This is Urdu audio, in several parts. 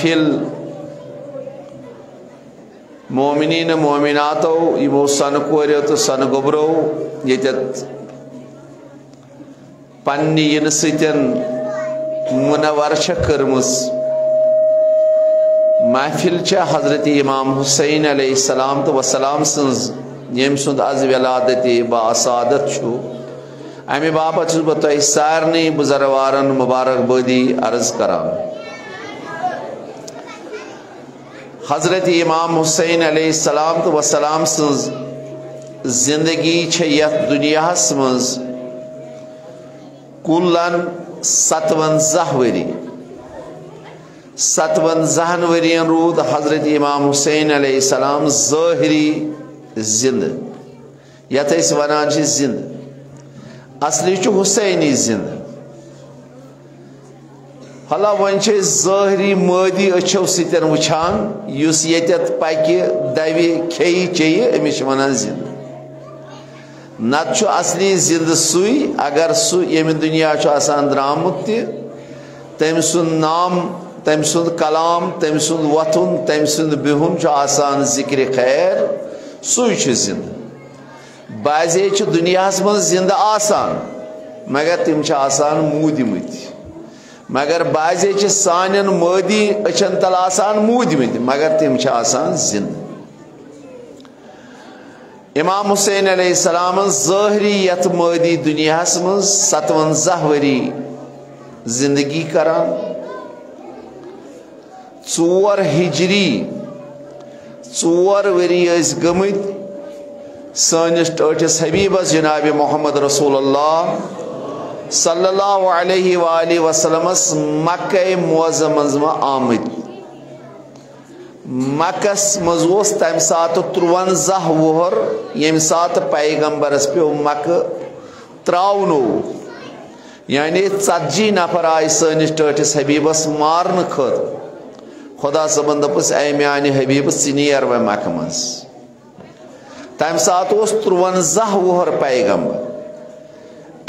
محفل مومنین مومناتو یمو سن کوریو تو سن گبرو یتت پننی ین سۭتۍ منور چھےٚ کٔرمٕژ محفل چھےٚ حضرت امام حسین علیہ السلام تو وسلام سنز یم سند از ولادت باعثادت چھو امی باپت چھس بہ تۄہہِ سارنٕے بزرگوارن مبارک بٲدی عرض کران حضرت امام حسین علیہ السلام تو وسلام سنز زندگی چھےٚ یتھ دنیاہس منز کلن 57 ؤری 57 ورین رود حضرت امام حسین علیہ السلام ظاہری زند یتھ أسۍ ونان چھِ زند اصلی چھُ حسینی زند حالا وۄنۍ چھِ أسۍ ظٲہری مٲدی أچھو سۭتۍ وٕچھان یُس ییٚتٮ۪تھ پکہِ دوِ کھیٚیہِ چیٚیہِ أمِس چھِ ونان زند نت چھُ اصلی زند سُے اگر سُہ ییٚمہِ دُنیا چھُ آسان درٛامُت تہِ تٔمۍ سُنٛد نام تٔمۍ سُنٛد کلام تٔمۍ سُنٛد وۄتھُن تٔمۍ سُنٛد بِہُن چھُ آسان ذِکرِ خیر سُے چھُ زند بعضے چھِ دُنیاہس منٛز زندٕ آسان مگر تِم چھِ آسان موٗدمٕتۍ مگر بعضے چھِ سانٮ۪ن مٲدی أچھن تل آسان موٗدمٕتۍ مگر تِم چھِ آسان زندٕ امام حسین علیہ السلام ظاہری یتھ مٲدی دنیاہس منٛز 57 ؤری زندگی کران 4 ہجری 4 ؤری ٲسۍ گٔمٕتۍ سٲنِس ٹٲٹھِس حبیبس جناب محمد رسول اللہ صلی اللہ علیہ وآلہ وسلمس مکہ معظمس منٛز آمٕتۍ مکس منٛز اوس تمہِ ساتہٕ 53 وُہر ییٚمہِ ساتہٕ پیغمبرس پیوٚو مکہ تراونوو یعنی 40 نفر آیہِ سٲنِس ٹٲٹھِس حبیبس مارنہٕ خٲطرٕ خدا صٲبن دوٚپُس اے میانہِ حبیب ژٕ نیر وۄنۍ مکہ منٛز تمہِ ساتہٕ اوس 53 وُہر پیغمبر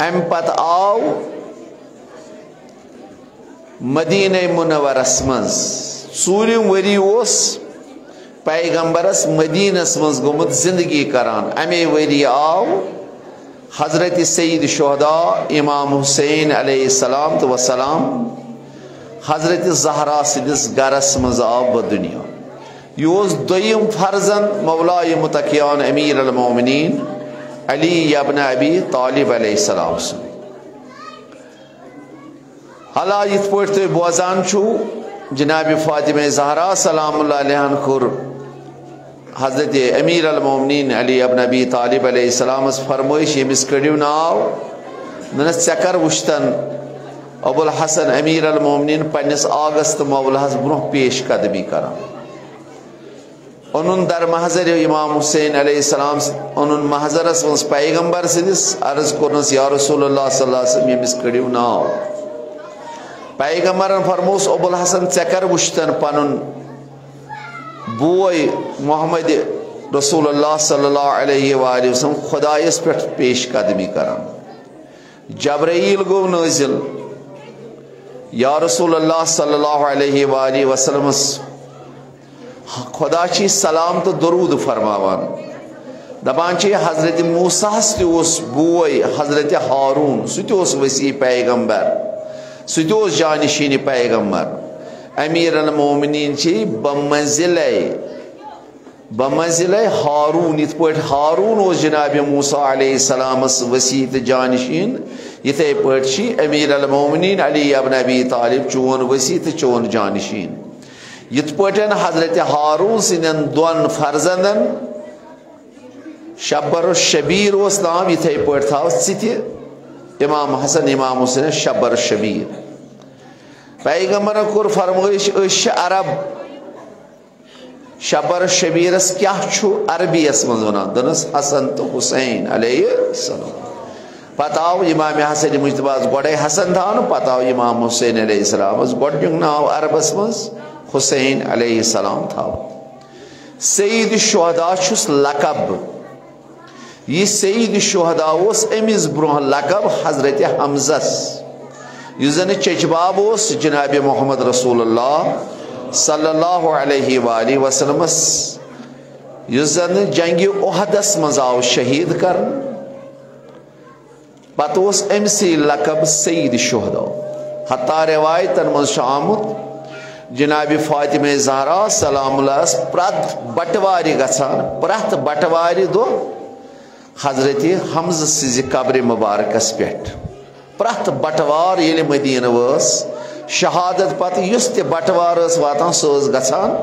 امہِ پتہٕ آو مدینہ منورس منٛز 4 ؤری اوس پیغمبرس مدینس منٛز گوٚمُت زندگی کران امے ؤری آو حضرت سید شہداء امام حسین علیہ السلام تو وسلام حضرت زہرا سٕنٛدِس گرس منٛز آو بدُنیا یہِ اوس دوٚیِم فرزند مولائے متقیان امیر المومنین علی ابن ابی طالب علیہ السلام سُنٛد حالا یِتھ پٲٹھۍ تُہۍ بوزان چھُو جناب فاطمہ زہرا سلام اللہ علیہ کوٚر حضرت امیر المومنین علی ابن ابی طالب علیہ السلامس فرمٲیش ییٚمِس کٔڑِو ناو ننس ژےٚ کر وٕچھتن ابو الحسن امیر المومنین پننس آگس تہٕ مولہس برونٛہہ پیش قدمی کران اونُن در محضر امام حسین علیہ السلام اونُن محضرس منٛز پیغمبر سٕنٛدِس عرض کوٚرنس یا رسول اللہ صلی اللہ علیہ وسلم ییٚمِس کٔڑِو ناو پیغمبرن فرموس ابو الحسن ژےٚ کر وٕچھتن پنُن بوے محمد رسول اللہ صلی اللہ علیہ وآلہ وسلم خدایس پٮ۪ٹھ پیش قدمی کران جبرائیل گوٚو نٲزِل یا رسول اللہ صلی اللہ علیہ وآلہ وسلمس خدا چھی سلام تو درود فرماوان دپان چھ حضرت موسیٰ تہِ اوس بوے حضرت ہارون سُہ تہِ اوس وسیع پیغمبر سُہ تہِ اوس جانشین پیغمبر امیر المومنین چھ بمنزلے ہارون یتھ پٲٹھۍ ہارون اوس جناب موسیٰ علیہ السلامس وسیع تہٕ جانشین یتھے پٲٹھۍ چھ امیر المومنین علی ابن ابی طالب چون وسیع تہٕ چون جانشین یتھ پٲٹھۍ حضرت ہارون سٕنٛدٮ۪ن 2 فرزندن شبر الشبیر اوس نام یتھے پٲٹھۍ تھاو ژٕ تہِ امام حسن امام حسین شبر الشبیر پیغمبرن کوٚر فرمٲیش أسۍ چھِ عرب شبر الشبیرس کیاہ چھُ عربیس منٛز ونان دوٚپنس حسن تہٕ حسین علیہ السلام پتہٕ آو امام حسن مجتبیٰ گۄڈے حسن تھاونہٕ پتہٕ آو امام حسین علیہ السلامس گۄڈنیُک ناو عربس منٛز حسین علیہ السلام تھاو سید الشہداء چھُس لقب یہ سید الشہداء اوس أمِس برونٛہہ لقب حضرت حمزس یُس زن چچباب اوس جناب محمد رسول اللہ صلی اللہ علیہ وآلہ وسلم یس زن جنگ احدس مز آو شہید کر پتہ اس امسی لقب سید شہدا حتیٰ روایتن مز آمت جناب فاطمہ زہرا سلام اللہ پرت بٹواری گژھان پرت بٹواری دو حضرت حمزہ سز قبر مبارکس پہ پرت بٹوار یل مدینہ وس شہادت پتہ یس تہ بٹوار واتان سہ گژھان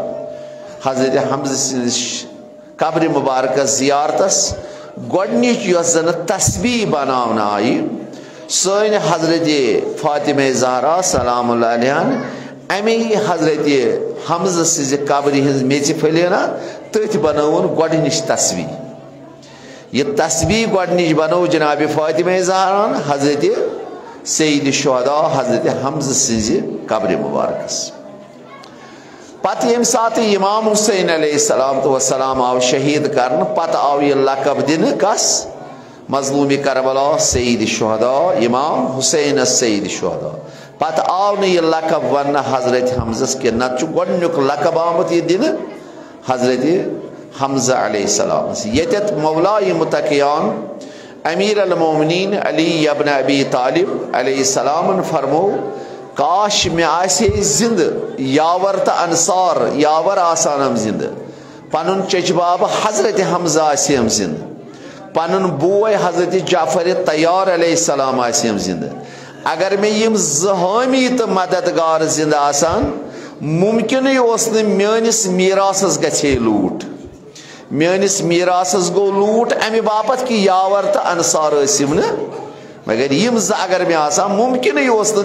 حضرت حمزہ سز قبر مبارکس زیارتس گۄڈنِچ یۄس زن تسبیح بناونہٕ آیہِ سٲنۍ حضرت فاطمہ زہرا سلام اللہ علیہ امی حضرت حمزہ سز قبر ہز میژِ پھلینا تٔتھۍ بنٲوٕن گۄڈنِچ تسبیح یہ تسبیح گۄڈنِچ بنو جناب فاطمہ زہرا حضرت سید الشہداء حضرت حمزہ سز قبر مبارکس پتہ یم سات امام حسین علیہ السلام آو شہید کرن پتہ آو یہ لقب دن کس مظلوم کربلا سید الشہداء امام حسین سید الشہداء پتہ آو نہ یہ لقب ون حضرت حمزہ کے نت گۄڈنیُک لقب آمت یہ دن حضرت حمزہ علیہ السلام یتت مولائے متقیان امیر المومنین علی ابن ابی طالب علیہ السلام فرمو کاش میں آسے زند یاور تا انصار یاور آسانم زند پنن چچباب حضرت حمزہ آسیم زند پنن بوئے حضرت جعفر طیار علیہ السلام آسیم زند اگر میں یم زہامی تو مددگار زند آسان ممکن اس نے میانس میراثس گچھے لوٹ میانس میراثس گو لوٹ امی باپت کی یاور تا انصار آسیم مگر یم اگر میں آسان ممکن اس نے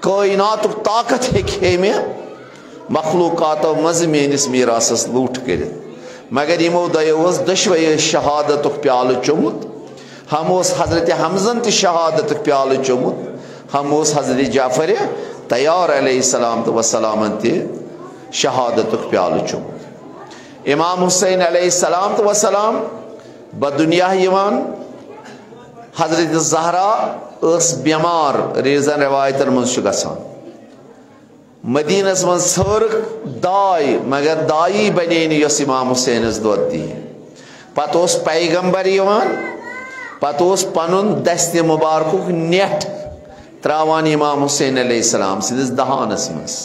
کائنات طاقت ہے میں مخلوقاتو مز میانس میراثس لوٹ کر مگر یمو دۄیو دشوے شہادت پیالہ چومت ہم حضرت حمزن تہ شہادت پیالہ چومت ہم حضرت جعفر طیار علیہ السلام وسلام تہ شہادت پیالہ چومت امام حسین علیہ السلام وسلام بدنیا یوان حضرت زہرا اس بیمار ریزن روایتن مز گژھان مدینس من ژھرک داے مگر دائی بنے یس امام حسینس دۄد دی پتہ اوس پیغمبر یوان پتہ اوس پنن دست مبارکک نیٹ تراوان امام حسین علیہ السلام سندس دہانس مز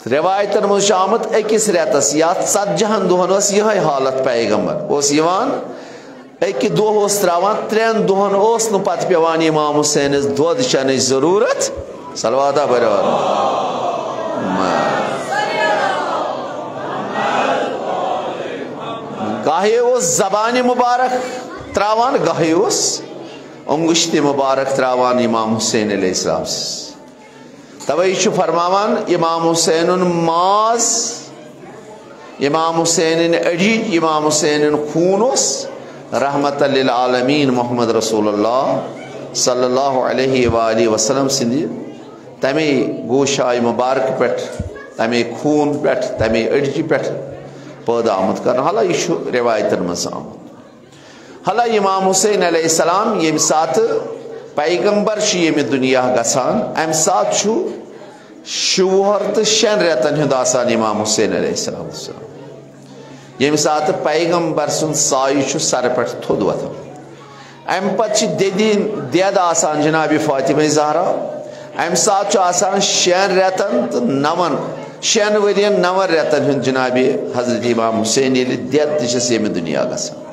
روایتن مز آمت اکس ریتس یا 40 دہن اس یہ حالت پیغمبر اس یوان اکہ دہ تراوان 3 دہن اس نہ پتہ پیوان امام حسینس دۄد چنچ ضرورت صلوات برابر گاہے اس زبان مبارک تراوان گاہے اس انگشت مبارک تراوان امام حسین علیہ السلام توے چھ فرماوان امام حسین ماز امام حسین اڑی امام حسین خون اس رحمت للعالمین محمد رسول اللہ صلی اللہ علیہ وآلہ وسلم سندی تمے گوشائے مبارک پہ تمے خون پہ تمے اڑجہ پہ پید آمد کر حالہ یہ روایتن مز آمد حالہ امام حسین علیہ السلام یم سات پیغمبر یم دنیا گژھان ام سات شوہر تو 6 ریتن ہند آسان امام حسین علیہ السلام یم سات پیغمبر سن سایہ سر پہ تھود وتھان ام پتہ دید آسان جناب فاطمہ زہرا ام سات آسان 6 ریتن تو 6 ورین 9 ریتن ہند جناب حضرت امام حسین یل دید تس یم دنیا گژھان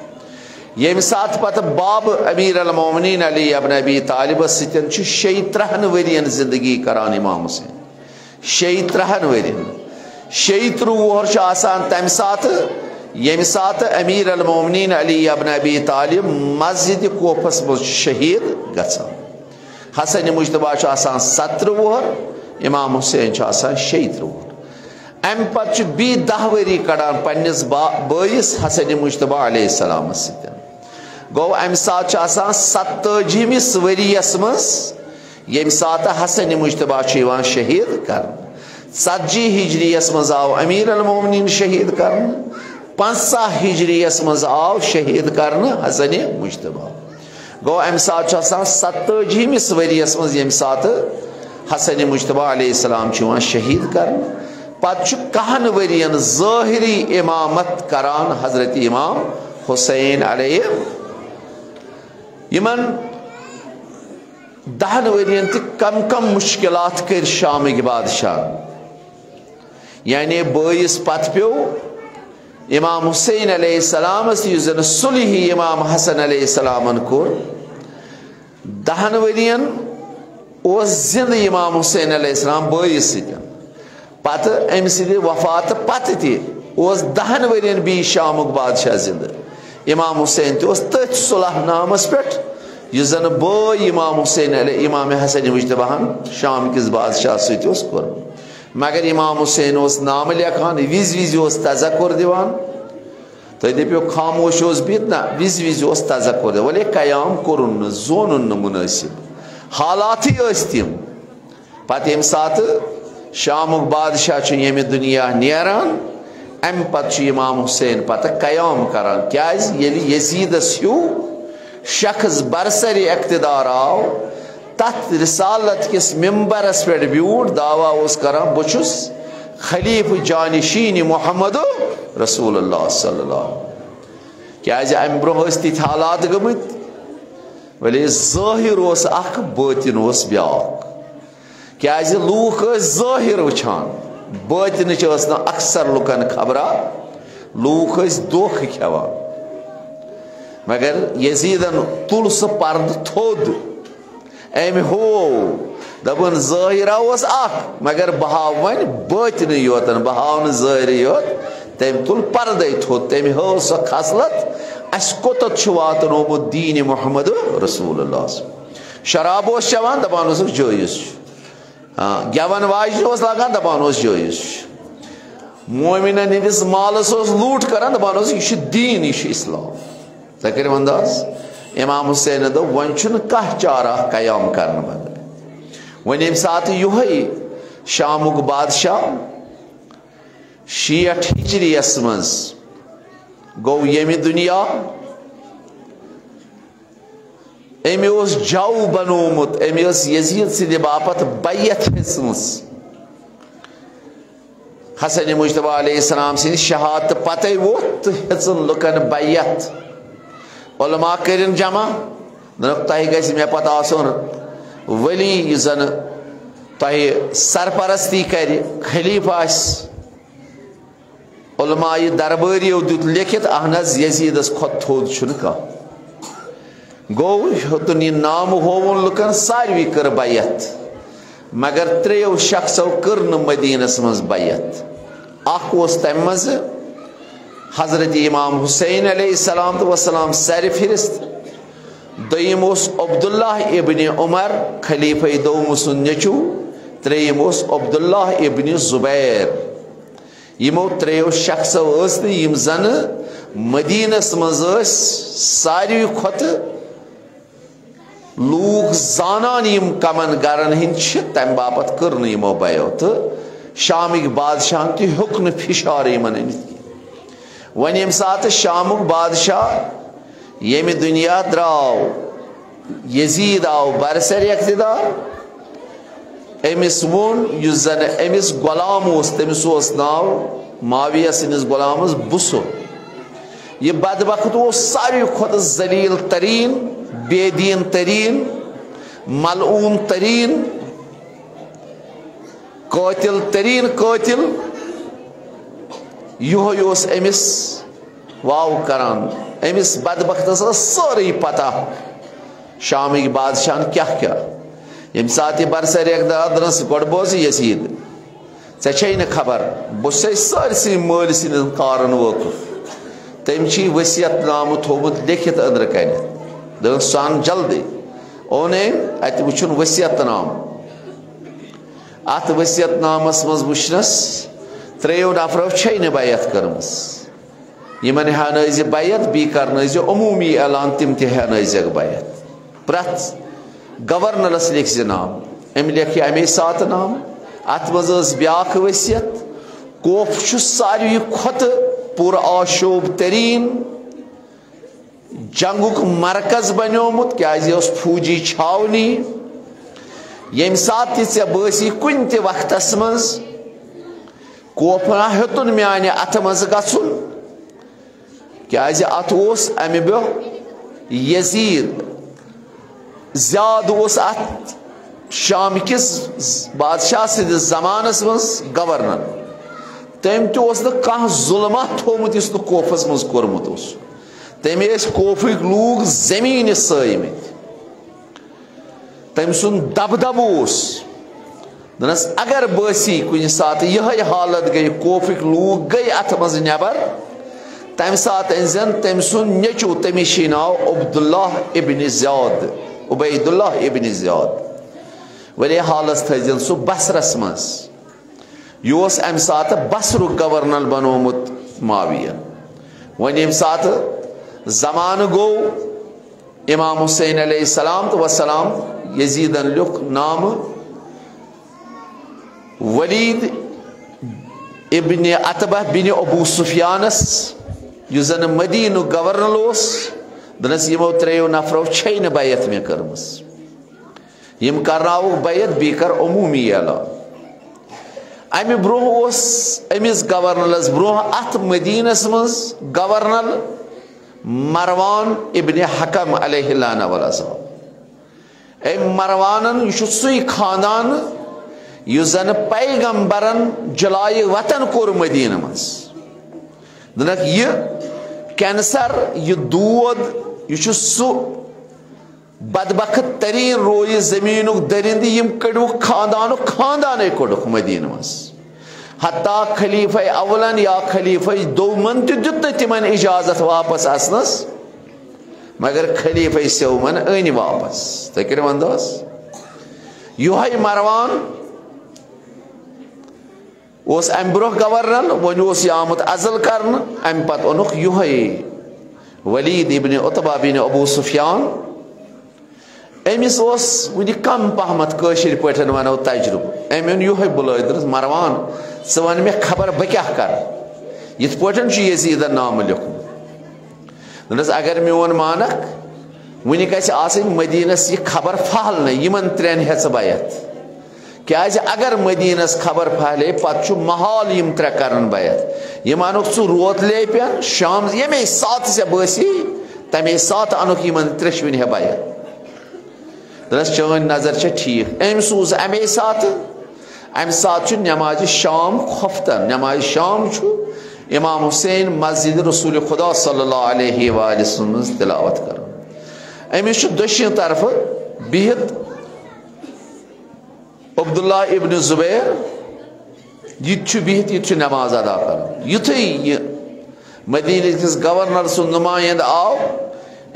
یم سات پتہ باب امیر المومنین علی ابن ابی طالب ستن 36 ورین زندگی کران امام حسین 36 ورین 36 وہر آسان تمہ سات یم سات امیر المومنین علی ابن ابی طالب مسجد کوفس مز شہید گژھان حسن مجتبہ آسان 17 وہر امام حسین آسان 36 وہر ام پتہ بی 10 وری کڑان پنس بٲیس حسن مجتبہ علیہ السلام ستن گو ام سات آسان 27 وریس مز یم سات حسن مجتبہ شہید کر 40 ہجریس مز آو امیر المومنین شہید کر 50 ہجریس مز آو شہید کرن حسن مجتبہ گو ام سات 27 وریس مز یم سات حسن مجتبہ علیہ السلام شہید کرن پتہ کہن ورین ظاہری امامت کران حضرت امام حسین علیہ یمن 10 ورین تہ کم کم مشکلات کر شامک بادشاہ یعنی بٲیِس پتہ پیو امام حسین علیہ السلام یُس زن صلح امام حسن علیہ السلام کور 10 ورین اوس زندہ امام حسین علیہ السلام بٲیِس سۭتۍ پتہ امہ سٕنٛدِ وفات پتہ تہ اوس 10 ورین بی شامک بادشاہ زندہ امام حسین تہ اوس تٔتھۍ صلح نامس پٮ۪ٹھ یُس زن بٲے امام حسین علیہ امام حسن مجتبہن شام کس بادشاہ سۭتۍ اوس کوٚرمُت مگر امام حسین اوس نامہ لیکھان وز وز اوس تذکر دِوان تُہۍ دٔپِو خاموش اوس بِہِتھ نہ وز وز اوس تذکر دِوان ولے قیام کوٚرُن نہٕ زونُن نہٕ مُنٲسِب حالاتٕے ٲسۍ تِم پتہٕ ییٚمہِ ساتہٕ شامُک بادشاہ چھُ ییٚمہِ دُنیا نیران امہِ پتہٕ چھُ امام حسین پتہٕ قیام کران کیازِ ییٚلہِ یزیدس ہیوٗ شخص برسر اقتدار آو تت رسالت کس ممبرس پہ بیوٹ دعویٰ اس کران بہ چھس خلیف جانشین محمد رسول اللہ صلی اللہ کیازِ امہ برونٛہہ ٲسۍ تِتھۍ حالات گٔمٕتۍ ولی ظٲہر اوس اکھ باطن اوس بیاکھ کیازِ لوٗکھ ٲسۍ ظٲہر وٕچھان باطنٕچ ٲس نہٕ اکثر لُکن خبرا لوٗکھ ٲسۍ دھوکہٕ کھٮ۪وان مگر یزیدن تُل سُہ پردٕ تھوٚد أمۍ ہوو دپن ظٲہرا اوس اکھ مگر بہٕ ہاو وۄنۍ باطنٕے یوتن بہٕ ہاو نہٕ ظٲہرٕے یوت تٔمۍ تُل پردے تھوٚد تٔمۍ ہٲو سۄ خصلت اسہِ کوٚتتھ چھُ واتنومُت دیٖنِ محمد رسول اللہ شراب اوس چٮ۪وان دپان اوسُکھ جٲیز چھُ گٮ۪ون واجنہِ اوس لاگان دپان اوس جٲیز چھُ مومِنن ہٕنٛدِس مالس اوس لوٗٹ کران دپان اوس یہِ چھُ دیٖن یہِ چھُ اسلام تُہۍ کٔرِو انداز امام حسین دوٚپ وۄنۍ چھُنہٕ کانٛہہ چارہ قیام کرنہٕ بغٲر وۄنۍ ییٚمہِ ساتہٕ یِہوے شامُک بادشاہ 60 ہجریَس منٛز گوٚو ییٚمہِ دُنیا أمۍ اوس جو بنومُت أمۍ ٲس یزیٖد سٕنٛدِ باپتھ بیعت ہیٚژمٕژ حسن مجتبیٰ علیہ السلام سٕنٛدِ شہادتہٕ پتے ووٚتھ تہٕ ہیٚژٕن لُکن بیعت علماء کرن جمع دپُکھ تۄہہِ گژھِ مےٚ پتہٕ آسُن ولی یُس زن تۄہہِ سرپرستی کرِ خلیفہ آسہِ علماء دربٲریو دیُت لیکھِتھ اہن حظ یزیدس کھۄتہٕ تھوٚد چھُنہٕ کانٛہہ گوٚو ہیوٚتُن یہِ نامہٕ ہووُن لُکن ساروی کٔر بیعت مگر 3 شخصو کٔر نہٕ مدیٖنس منٛز بیعت اکھ اوس تمہِ منٛزٕ حضرت امام حسین علیہ السلام وسلام سر فہرست دوٚیِم اوس عبداللہ ابن عمر خلیفہ دوم سُنٛد نیٚچوٗ ترٛیٚیِم اوس عبداللہ ابن زبیر یِمو 3 شخصو ٲسۍ نہٕ یِم زنہٕ مدیٖنس منٛز ٲسۍ ساروی کھۄتہٕ لوٗکھ زانان یِم کمن گرن ہٕنٛدۍ چھِ تمہِ باپتھ کٔر نہٕ یِمو بیو تہٕ شامٕکۍ بادشاہن تہِ ہیوٚک نہٕ فشار یِمن أنِتھ وۄنۍ ییٚمہِ ساتہٕ شامُک بادشاہ ییٚمہِ دُنیا درٛاو یزیٖد آو برسر اقتدار أمِس ووٚن یُس زن أمِس غلام اوس تٔمِس اوس ناو معاویہ سٕنٛدِس غلامس بُسُر یہِ بدبخت اوس ساروی کھۄتہٕ ذلیٖل تریٖن بے دیٖن تریٖن ملعوٗن تریٖن قٲتِل تریٖن قٲتِل یِہوے اوس أمِس واو کران أمِس بدبختس ٲس سٲرٕے پتہ شامٕکۍ بادشاہن کیٛاہ کیٛاہ ییٚمہِ ساتہٕ یہِ برسر اقتدار درٛٲس گۄڈٕ بوزٕ یزیٖد ژےٚ چھے نہٕ خبر بہٕ چھُسے سٲرسٕے مٲلۍ سٕنٛدٮ۪ن کارن وٲقف تٔمۍ چھُے ؤصیت نامہٕ تھوٚومُت لیکھِتھ أنٛدرٕ کَنٮ۪تھ دوٚپُن سُہ اَن جلدی اوٚن أمۍ اَتہِ وٕچھُن ؤصیت نامہٕ اَتھ ؤصیت نامس منٛز وٕچھنس 3 نفرو چھے نہٕ بیعت کٔرمٕژ یِمن ہیٚانٲیزِ بیعت بیٚیہِ کرنٲیزِ عموٗمی اعلان تِم تہِ ہیٚانٲیزٮ۪کھ بیعت پرٛٮ۪تھ گورنرس لیکھِ زِ نام أمۍ لیکھِ اَمے ساتہٕ نام اتھ منٛز ٲس بیٛاکھ ؤصیت کوف چھُ ساروی کھۄتہٕ پوٗرٕ آشوب تریٖن جنگُک مرکز بنیومُت کیازِ یہِ اوس فوجی چھاونی ییٚمہِ ساتہٕ تہِ ژےٚ بٲسی کُنہِ تہِ وقتس منٛز کوفنا ہیوتن میانہ اتھ مز گژھن کیازِ اتھ اوس امہِ برٛونٛہہ یزید زیادٕ اوس اتھ شام کس بادشاہ سٕنٛدِس زمانس منٛز گورنر تٔمۍ تہِ اوس نہٕ کانٛہہ ظُلمہ تھوٚومُت یُس نہٕ کوفس منٛز کوٚرمُت اوس تٔمۍ ٲسۍ کوفٕکۍ لوٗکھ زمیٖنہِ سٲیمٕتۍ تٔمۍ سُنٛد دبدبہٕ اوس دپنس اگر بٲسی کُنہِ ساتہٕ یِہے حالت گٔے کوفٕکۍ لوٗکھ گٔے اتھ منٛز نٮ۪بر تمہِ ساتہٕ أنزٮ۪ن تٔمۍ سُنٛد نیٚچوٗ تٔمِس چھُے ناو عبداللہ ابن زیاد عبیداللہ ابن زیاد ولی حالس تھٲیزٮ۪ن سُہ بصرس منٛز یہِ اوس امہِ ساتہٕ بصرُک گورنر بنومُت معاویہ وۄنۍ ییٚمہِ ساتہٕ زمانہٕ گوٚو امام حسین علیہ السلام تہٕ وسلام یزیدن لیوٚکھ نامہٕ ولید ابن عتبہ بن ابو سفیانس یُس زن مدینُک گورنر اوس دپنس یِمو ترٛیو نفرو چھے نہٕ بیعت مےٚ کٔرمٕژ یِم کرناوُکھ بیعت بیٚیہِ کر عموٗمی اعلان امہِ برٛونٛہہ اوس أمِس گورنرس برٛونٛہہ اتھ مدیٖنس منٛز گورنر مروان ابن حکم علیہ لعنہ والعذاب أمۍ مروانن یہِ چھُ سُے خاندان یُس زن پیغمبرن جلایہِ وطن کوٚر مدیٖنہٕ منٛز دپنکھ یہِ کینسر یہِ دود یہِ چھُ سُہ بدبخت ترین رویہِ زمیٖنُک دٔرِنٛدٕ یِم کٔڑوُکھ خاندانُک خاندانے کوٚڑُکھ مدیٖنہٕ منٛز حتیٰ خلیفہ اولن یا خلیفہ دومن تہِ دیُت نہٕ تِمن اجازت واپس اژنس مگر خلیفہ سیومن أنۍ واپس تُہۍ کٔرِو انداز یِہوے مروان اوس امہِ برٛونٛہہ گورنر وۄنۍ اوس یہِ آمُت عزل کرنہٕ امہِ پتہٕ اوٚنُکھ یِہوے ولید ابن عتبہ بن ابو سفیان أمِس اوس وُنہِ کم پہمتھ کٲشِر پٲٹھۍ ونو تجرُبہٕ أمۍ اوٚن یِہوے بُلٲیِتھ دوٚپنس مروان ژٕ ون مےٚ خبر بہٕ کیٛاہ کرٕ یِتھ پٲٹھۍ چھُ یزیدن نامہٕ لیوٚکھمُت دوٚپنس اگر میون مانکھ وُنہِ گژھِ آسٕنۍ مدیٖنس یہِ خبر پھہلنٕے یِمن ترٛٮ۪ن ہیٚژٕ بیعت کیازِ اگر مدیٖنس خبر پھہلے پتہٕ چھُ محال یِم ترٛےٚ کرن بیعت یِم انُکھ ژٕ روتلے پٮ۪ن شام ییٚمے ساتہٕ ژےٚ بٲسی تمے ساتہٕ انُکھ یِمن ترٛیشوٕنۍ ہے بیعت دوٚپنس چٲنۍ نظر چھےٚ ٹھیٖک أمۍ سوٗز امے ساتہٕ امہِ ساتہٕ چھُ نٮ۪مازِ شام خۄفتن نٮ۪مازِ شام چھُ امام حسین مسجد رسول خدا صلی اللہ علیہ وآلہ وسلم منٛز تلاوت کران أمِس چھُ دٔچھنہِ طرفہٕ بِہِتھ عبداللہ ابن زبیر یہِ تہِ چھُ بِہِتھ یہِ تہِ چھُ نٮ۪ماز ادا کران یُتھُے یہِ مدیٖنہٕ کِس گورنر سُنٛد نُمایندٕ آو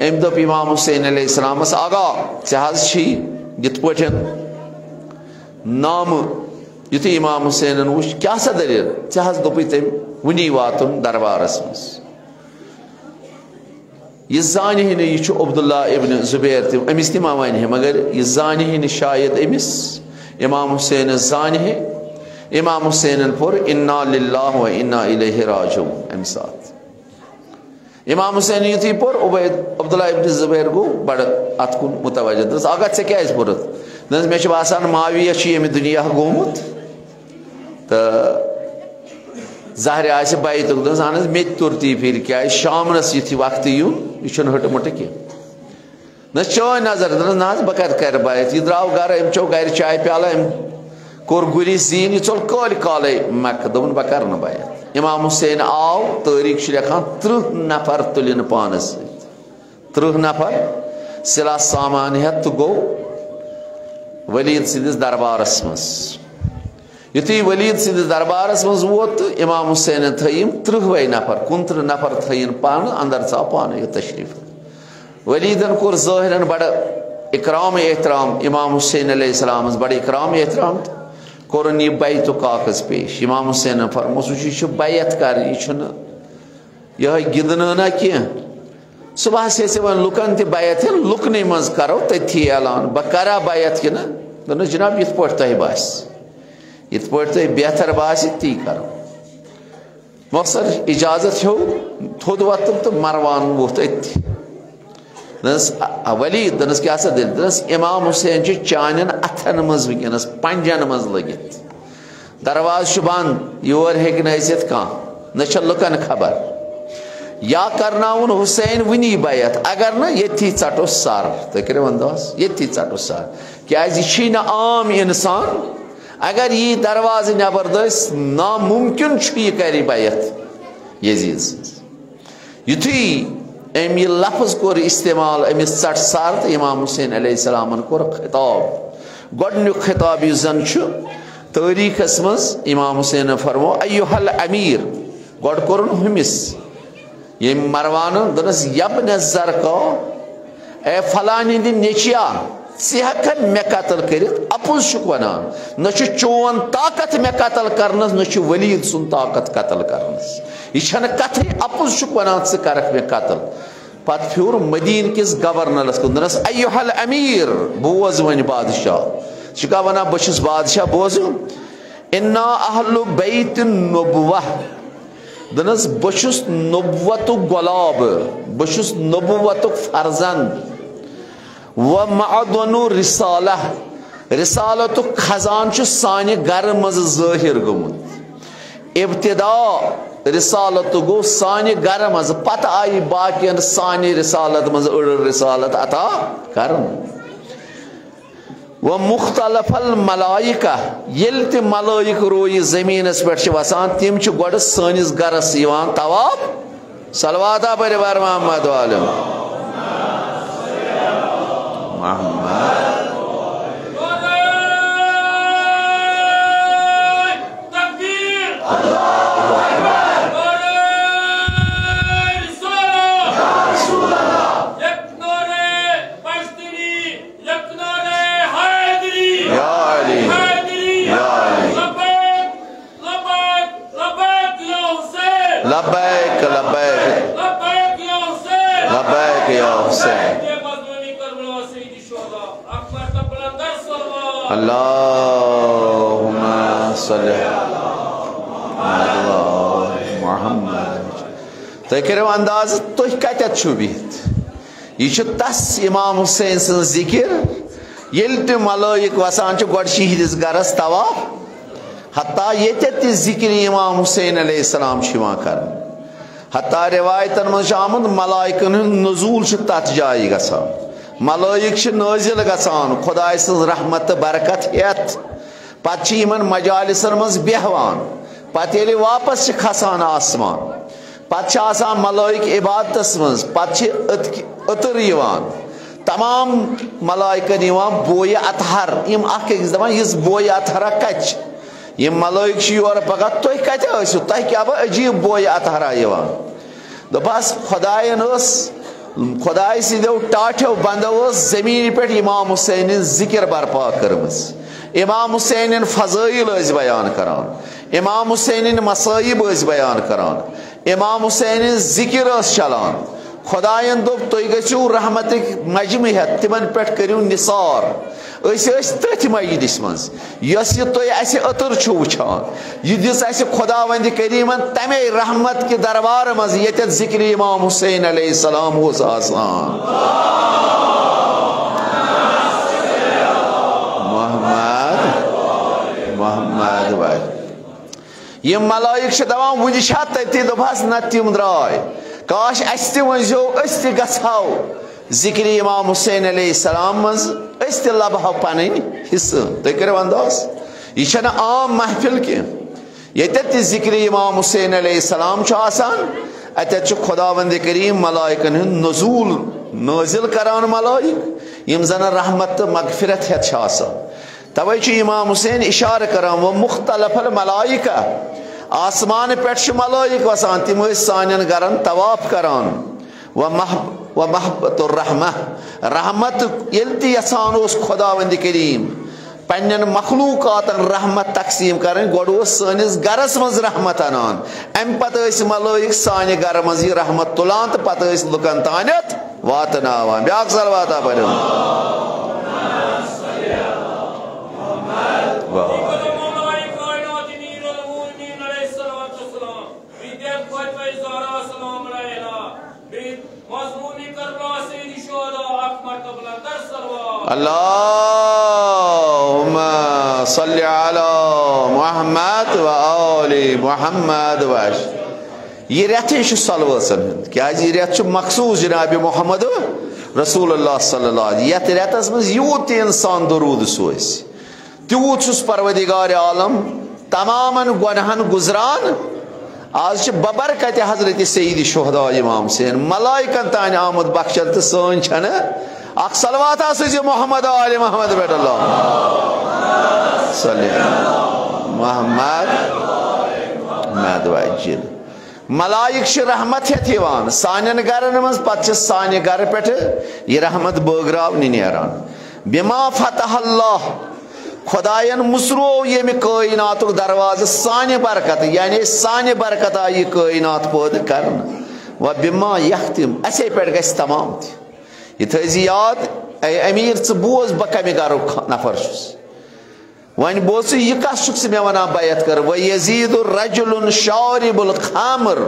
أمۍ دوٚپ امام حسین علیہ السلامس آگا ژےٚ حظ چھی یِتھ پٲٹھۍ نامہٕ یُتھُے امام حسینن وُچھ کیٛاہ سا دٔلیٖل ژےٚ حظ دوٚپُے تٔمۍ وُنی واتُن دربارس منٛز یہِ زانہِ ہے نہٕ یہِ چھُ عبداللہ ابن زبیر تہِ أمِس تہِ ما وَنہِ ہے مگر یہِ زانہِ ہے نہٕ شاید أمِس امام حسینس زانہِ ہے امام حسینن پوٚر انا للہ و انا الیہ راجعون امہِ ساتہٕ امام حسین یُتھُے پوٚر عبداللہ ابن زبیر گوٚو بڑٕ اتھ کُن متوجہ دوٚپنس آگا ژےٚ کیٛازِ پوٚرُتھ دوٚپنس مےٚ چھُ باسان معاویہ چھُ ییٚمہِ دُنیا گوٚمُت تہٕ ظاہرِ آسہِ بیتُک دوٚپنس اہن حظ مےٚ تہِ توٚر تی فِکرِ کیٛازِ شامنس یُتھُے وقتہٕ یُن یہِ چھُنہٕ ہٕٹہٕ مٕٹہٕ کینٛہہ دوٚپنس چٲنۍ نظر دوٚپنس نہ حظ بہٕ کتہِ کرٕ بیعت یہِ درٛاو گرٕ أمۍ چیوٚو گرِ چاے پیالہٕ أمۍ کوٚر گُرِس زیٖن یہِ ژوٚل کٲلۍ کالے مکہٕ دوٚپُن بہٕ کرٕ نہٕ بیعت امام حسین آو تٲریٖخ چھُ لیکھان 30 نفر تُلِن پانس سۭتۍ 30 نفر سِلا سامان ہٮ۪تھ تہٕ گوٚو ولید سٕنٛدِس دربارس منٛز یُتھُے ولید سٕنٛدِس دربارس منٛز ووت تہٕ امام حسینن تھٲیِم 30 نفر 29 نفر تھٲیِن پانہٕ اندر ژاو پانے یہِ تشریٖف ولیدن کوٚر ظٲہرن بڑٕ اکرام احترام امام حسین علیہ السلامس بڑٕ اکرام احترام تہٕ کوٚرُن یہِ بیتُک کاغذ پیش امام حسینن فرموس وٕچھ یہِ چھُ بیعت کرٕنۍ یہِ چھُنہٕ یِہوے گِنٛدنٲنا کینٛہہ صُبحس یژھِ وۄنۍ لُکن تہِ بیعت ہٮ۪ن لُکنٕے منٛز کرو تٔتھی اعلان بہٕ کرا بیعت کِنہٕ دوٚپنس جناب یِتھ پٲٹھۍ تۄہہِ باسہِ یِتھ پٲٹھۍ تۄہہِ بہتر باسہِ تی کرو مۄخصر اجازت ہیوٚو تھوٚد وۄتھُن تہٕ مروان ووٚتھ أتھی دوٚپنس ولید دوٚپنس کیٛاہ سا دٔلیٖل دوٚپنس امام حسین چھُ چانٮ۪ن اتھن منٛز وٕنکیٚنس پنجن منٛز لٔگِتھ درواز بند یور ہیک نزت کان نہ لکن خبر یا کرناون حسین ونی بیعت اگر نا یتی ٹھٹو سر تھی کرو انداز یتی ٹھٹو سر کیازِ یہ چھ نہ عام انسان اگر یہ درواز نبر دس ناممکن یہ کر بیعت یزید سن یتھی ام یہ لفظ کور استعمال امس ٹٹ سر تو امام حسین علیہ السلام کور خطاب گۄڈنیُک خطاب یُس زن تاریخس مز امام حسین فرمو ایوہ الامیر گۄڈ کورن ہمس یم مروان دنس یبن زرقا اے فلانی دی نیچیا ثہ مے قتل کرت اپز ونان نہ چون طاقت مے قتل کرنس نہ ولید سن طاقت قتل کرنس یہ کتھ اپز ونان ثہ کرک مے قتل پتہ پھیور مدین کس گورنرس کن دنس ایوہ الامیر بوز ون بادشاہ چکا ونان بچس بادشاہ بوزو انا اہل بیت النبوہ دنس بچس نبوت گلاب بچس نبوت فرزند و معدن رسالہ رسالت خزان سانہ گر مز ظاہر گمت ابتدا رسالت گو سانہ گر مز پتہ آئی باقین سانہ رسالت مز اڑ رسالت عطا کرن و مختلف الملائکہ یل تہ ملائک روی زمینس پہ وسان تم گۄڈٕ سٲنِس گرس یوان طواف صلواتہ پٔرِو بر محمد والم محمد لبیک لبیک لبیک یا حسین اللہم صلی محمد تُہۍ کٔرِو انداز تُہۍ کتٮ۪تھ چھِو بِہِتھ یہ چھُ تس امام حسین سن ذکر ییٚلہِ تہِ ملائک وسان چھِ گۄڈٕ شہیدس گرس طواف حتیٰ ییٚتٮ۪تھ تہِ ذکر امام حسین علیہ السلام کرن حتیٰ روایتن مز آمد ملائکن ہند نزول تت جائیں گژھان ملائک نازل گژھان خدائے سن رحمت برکت ہیت پتہ یمن مجالسن مز بیہوان پتہ ییٚلہِ واپس کھسان آسمان پتہ آسان ملائک عبادتس مز پتہ عطر یوان تمام ملائکن یوان بوئے اطہر یم اکھ أکِس دپان یس بوئے اطہرا کتہِ یہ ملائک یور پگہ تُہۍ کتہِ ٲسِو تۄہہِ کیٛاہ بہٕ عجیب بوئے اطہرا یوان دپس خداین خدائے سندو ٹاٹھو بندو زمین پہ امام حسین ذکر برپا کرمز امام حسین فضائل بیان کران امام حسین مصائب بیان کران امام حسین ذکر چلان خدائن دب تُہۍ گژھِو رحمتک مجمع ہیت تمن پہ کٔرِو نثار تٔتھۍ مجلس مز یس یہ تُہۍ اسہِ عطر چھُو وٕچھان یہ دِژ اسہِ خداوند کریمن تمے رحمت کے دربار مز ییٚتٮ۪تھ ذکر امام حسین علیہ السلام اوس آسان محمد بھائی یہ ملائک دپان وٕنہِ چھا تٔتی دوٚپہس نہ تِم درٛاے کاش اسہِ تہِ ؤنۍزیو أسۍ تہِ گژھہو ذکر امام حسین علیہ السلام مز أسۍ تہِ لبہو پنٕنۍ حصہٕ تُہۍ کٔرِو انداز یہ چھنہٕ عام محفل کینٛہہ ییٚتٮ۪تھ تہِ ذکر امام حسین علیہ السلام چھُ آسان اتٮ۪تھ چھُ خداوند کریم ملائکن ہُنٛد نزول نازل کران ملائک یم زن رحمت تہٕ مغفرت ہیتھ چھِ آسان توے چھُ امام حسین اشارٕ کران وہ مختلف الملائکہ آسمان پٮ۪ٹھ چھِ ملائک وسان تِم ٲسۍ سانٮ۪ن گرن طواف کران و محبت الرحمہ رحمت ییٚلہِ تہِ یژھان اوس خداوند کریم پنن مخلوقاتن رحمت تقسیم کریں گوڑ سانس گرس مز رحمت انان ام پتہ ملائک سانہ گر مز یہ رحمت تلان تو پتہ لکن تانت واتناوان بیاکھ صلواتہ پڑھو اللہم صلی علی محمد محمد و آل محمد یہ ریت سلوسن ہند کیا یہ ریت مخصوص جناب محمد رسول اللہ صلی اللہ علیہ یت ریتس مز یوت انسان درود سوز تیوت چھس پروردگار عالم تمام گنہن گزران آج ببرکت حضرت سید شہداء امام حسین ملائکن تان آمد بخشن تو سن چھن اخ صلوات آسیز محمد آل محمد بیٹ اللہ صلی محمد محمد واجل ملائک چھ رحمت ہتھ یوان سانن گرن مز پتہ سانہ گر پٹھ یہ رحمت بٲگراو نیران بما فتح اللہ خدائن مسرو یم کائنات دروازہ سانہ برکت یعنی سانہ برکت آئی کائنات پود کرن و بما یختم اسے پہ گھس تمام یہ تھزی یاد اے امیر ژٕ بوز بہ کمہ گرُک نفر چھُس وۄنۍ بوز ژٕ یہِ کس چھُکھ ژٕ مےٚ ونان بیعت کر و یزید رجل شارب الخمر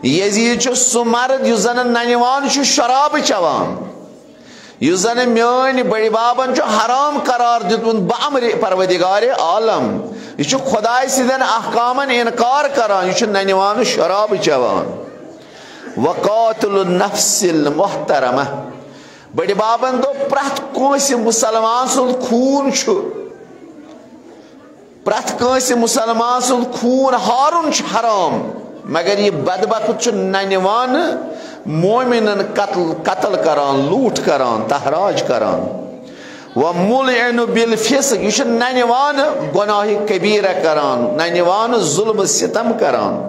یزید چھُ سُہ مرد یُس زن ننوان چھُ شراب چوان یُس زن میٲنۍ بٔڑۍ بابن چھُ حرام قرار دیُتمُت بامر پروردگار عالم یہ چھُ خداے سٕنٛدٮ۪ن احکامن انکار کران یہ چھُ ننوان شراب چوان وقاتل النفس المحترمہ بڑی بابن دو پرت کونس مسلمان سند خون چھو پرت کونس مسلمان سند خون ہارن چھ حرام مگر یہ بدبخت چھ ننوان مومنن قتل کران لوٹ کران تحراج کران وملعن بالفسق یہ چھ ننوان گناہ کبیرہ کران ننوان ظلم ستم کران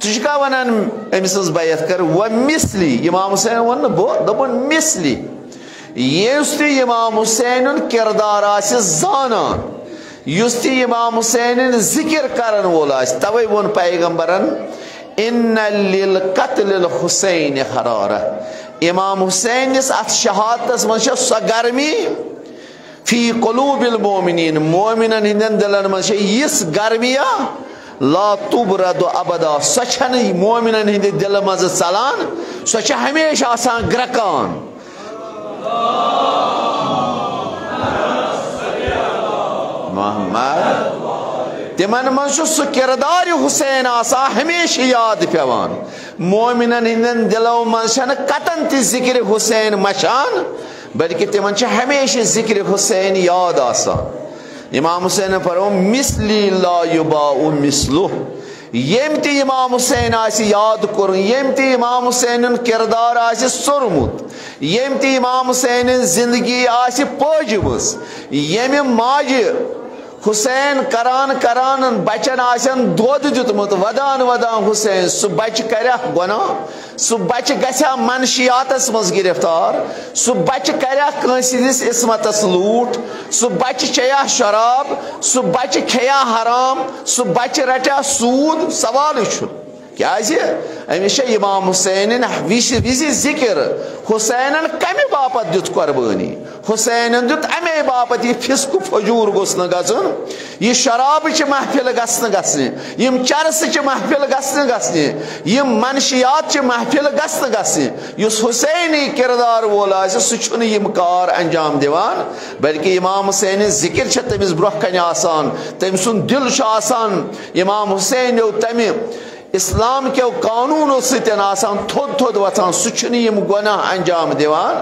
تجھکا ونان امسز بیعت کر و مثلی امام حسین ون دپن مثلی یستی امام حسین کردار آس زانان یستی امام حسین ذکر کرن وول آس توے ون پیغمبرن ان للقتل الحسین حرارہ امام حسین اس ات شہادتس من سو گرمی فی قلوب المومنین مومنن ہندن دلن من یس گرمیا لا تبرد ابدا سچن مومنن ہند دل مز ژلان سچ ہمیشہ آسان گرکان محمد تمن من سہ کردار حسین آسان ہمیشہ یاد پیوان مومنن ہندن دلو من قطن تہ ذکر حسین مچان بلکہ تمن ہمیشہ ذکر حسین یاد آسان امام حسین فرمو مثلی لا یباء مثلہ یم تی امام حسین آسی یاد کرن یم تی امام حسین کردار آسی سرمت یم تی امام حسین زندگی آسی پوجمس یم ماج حسین کران کران بچن آسن دود دیتمت ودان ودان حسین سہ بچ کریا گناہ سہ بچ گژھیا منشیاتس مز گرفتار سہ بچ کریا کٲنٛسہِ ہٕنٛدِس عصمتس لوٗٹ سہ بچ چیا شراب سہ بچ کھیا حرام سہ بچ رٹیا سود سوال چھُ کیازِ أمِس چھِ امام حسینن وِزِ ذکر حسینن کمہِ باپت دیُت قربٲنی حسینن دیُت امی باپت یہ فسق فجور گوٚژھ نہٕ گژھُن یہ شراب چھ محفل گژھنہٕ گژھنہِ یم چرسہٕ چھ محفل گژھنہٕ گژھنہِ یم منشیات چھ محفل گژھنہٕ گژھنہِ یُس حسینی کردار وول آسہِ سُہ چھُنہٕ یم کار انجام دِوان بلکہ امام حسین ذکر چھ تٔمِس برونٛہہ کنہِ آسان تٔمۍ سُنٛد دل چھُ آسان امام حسینو تمہِ اسلام کے قانون ستن آسان تھود تھود وتھان سہ چھُنہٕ یم گناہ انجام دیوان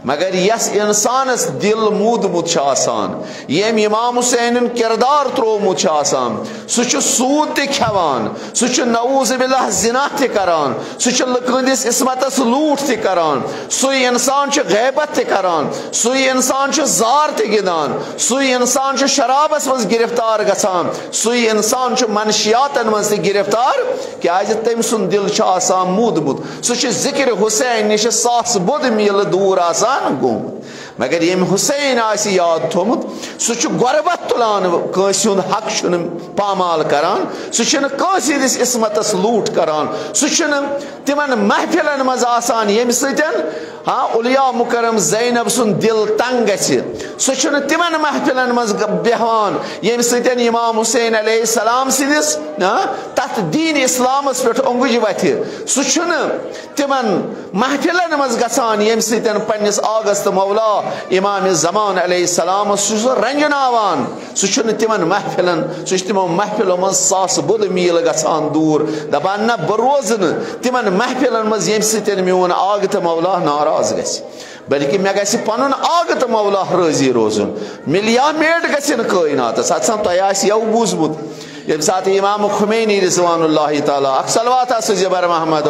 مگر یس انسانس دل مودمت آسان یم امام حسین کردار ترومت آسان سہ سود تہ کھیوان سہ نعوذ باللہ زنا تہ کران سہ لکندس عصمتس لوٹ تہ کران سُے انسان غیبت تہ کران سُے انسان زار تہ گندان سُے انسان شرابس مز گرفتار گژھان سُے انسان منشیاتن مز تہ گرفتار کیازِ تٔمۍ سُنٛد دل چھُ آسان مودمت سہ ذکر حسین نش ساس بود میل دور آسان گومت مگر یم حسین آسی یاد تھومت سہ غربت تلان کٲنٛسہِ ہُنٛد حق چھُنہٕ پامال کران سہ چھُنہٕ کٲنٛسہِ ہٕنٛدِس عصمتس لوٗٹ کران سہ چھُنہٕ تمن محفلن مز آسان ییٚمہِ سۭتۍ اولیاء مکرم زینب سُنٛد دل تنگ گژھِ سہ چھُنہٕ تمن محفلن مز بیہوان ییٚمہِ سۭتۍ امام حسین علیہ السلام سٕنٛدِس تتھ دین اسلامس پٮ۪ٹھ اوٚنگج وتھِ سہ چھُنہٕ تمن محفلن مز گژھان ییٚمہِ سۭتۍ پننس آغاز تہٕ مولا امام زمان علیہ السلام سہ رنجناوان سہ تمن محفلن سہ تمو محفلو من ساس بود میل گژھان دور دپان نہ بہ روز تمن محفلن من یم سۭتۍ میون آگ تہٕ مولا ناراض گژھِ بلکہ مے گژھِ پنن آگ تہٕ مولا رٲضی روزُن ملیا میٹ گژھِ نہٕ کائناتس اتھن تۄہہِ آسہِ یو بوٗزمُت ییٚمہِ ساتہٕ امام خمینی رضوان اللہ تعالیٰ اکھ صلوات سوزِ بر محمد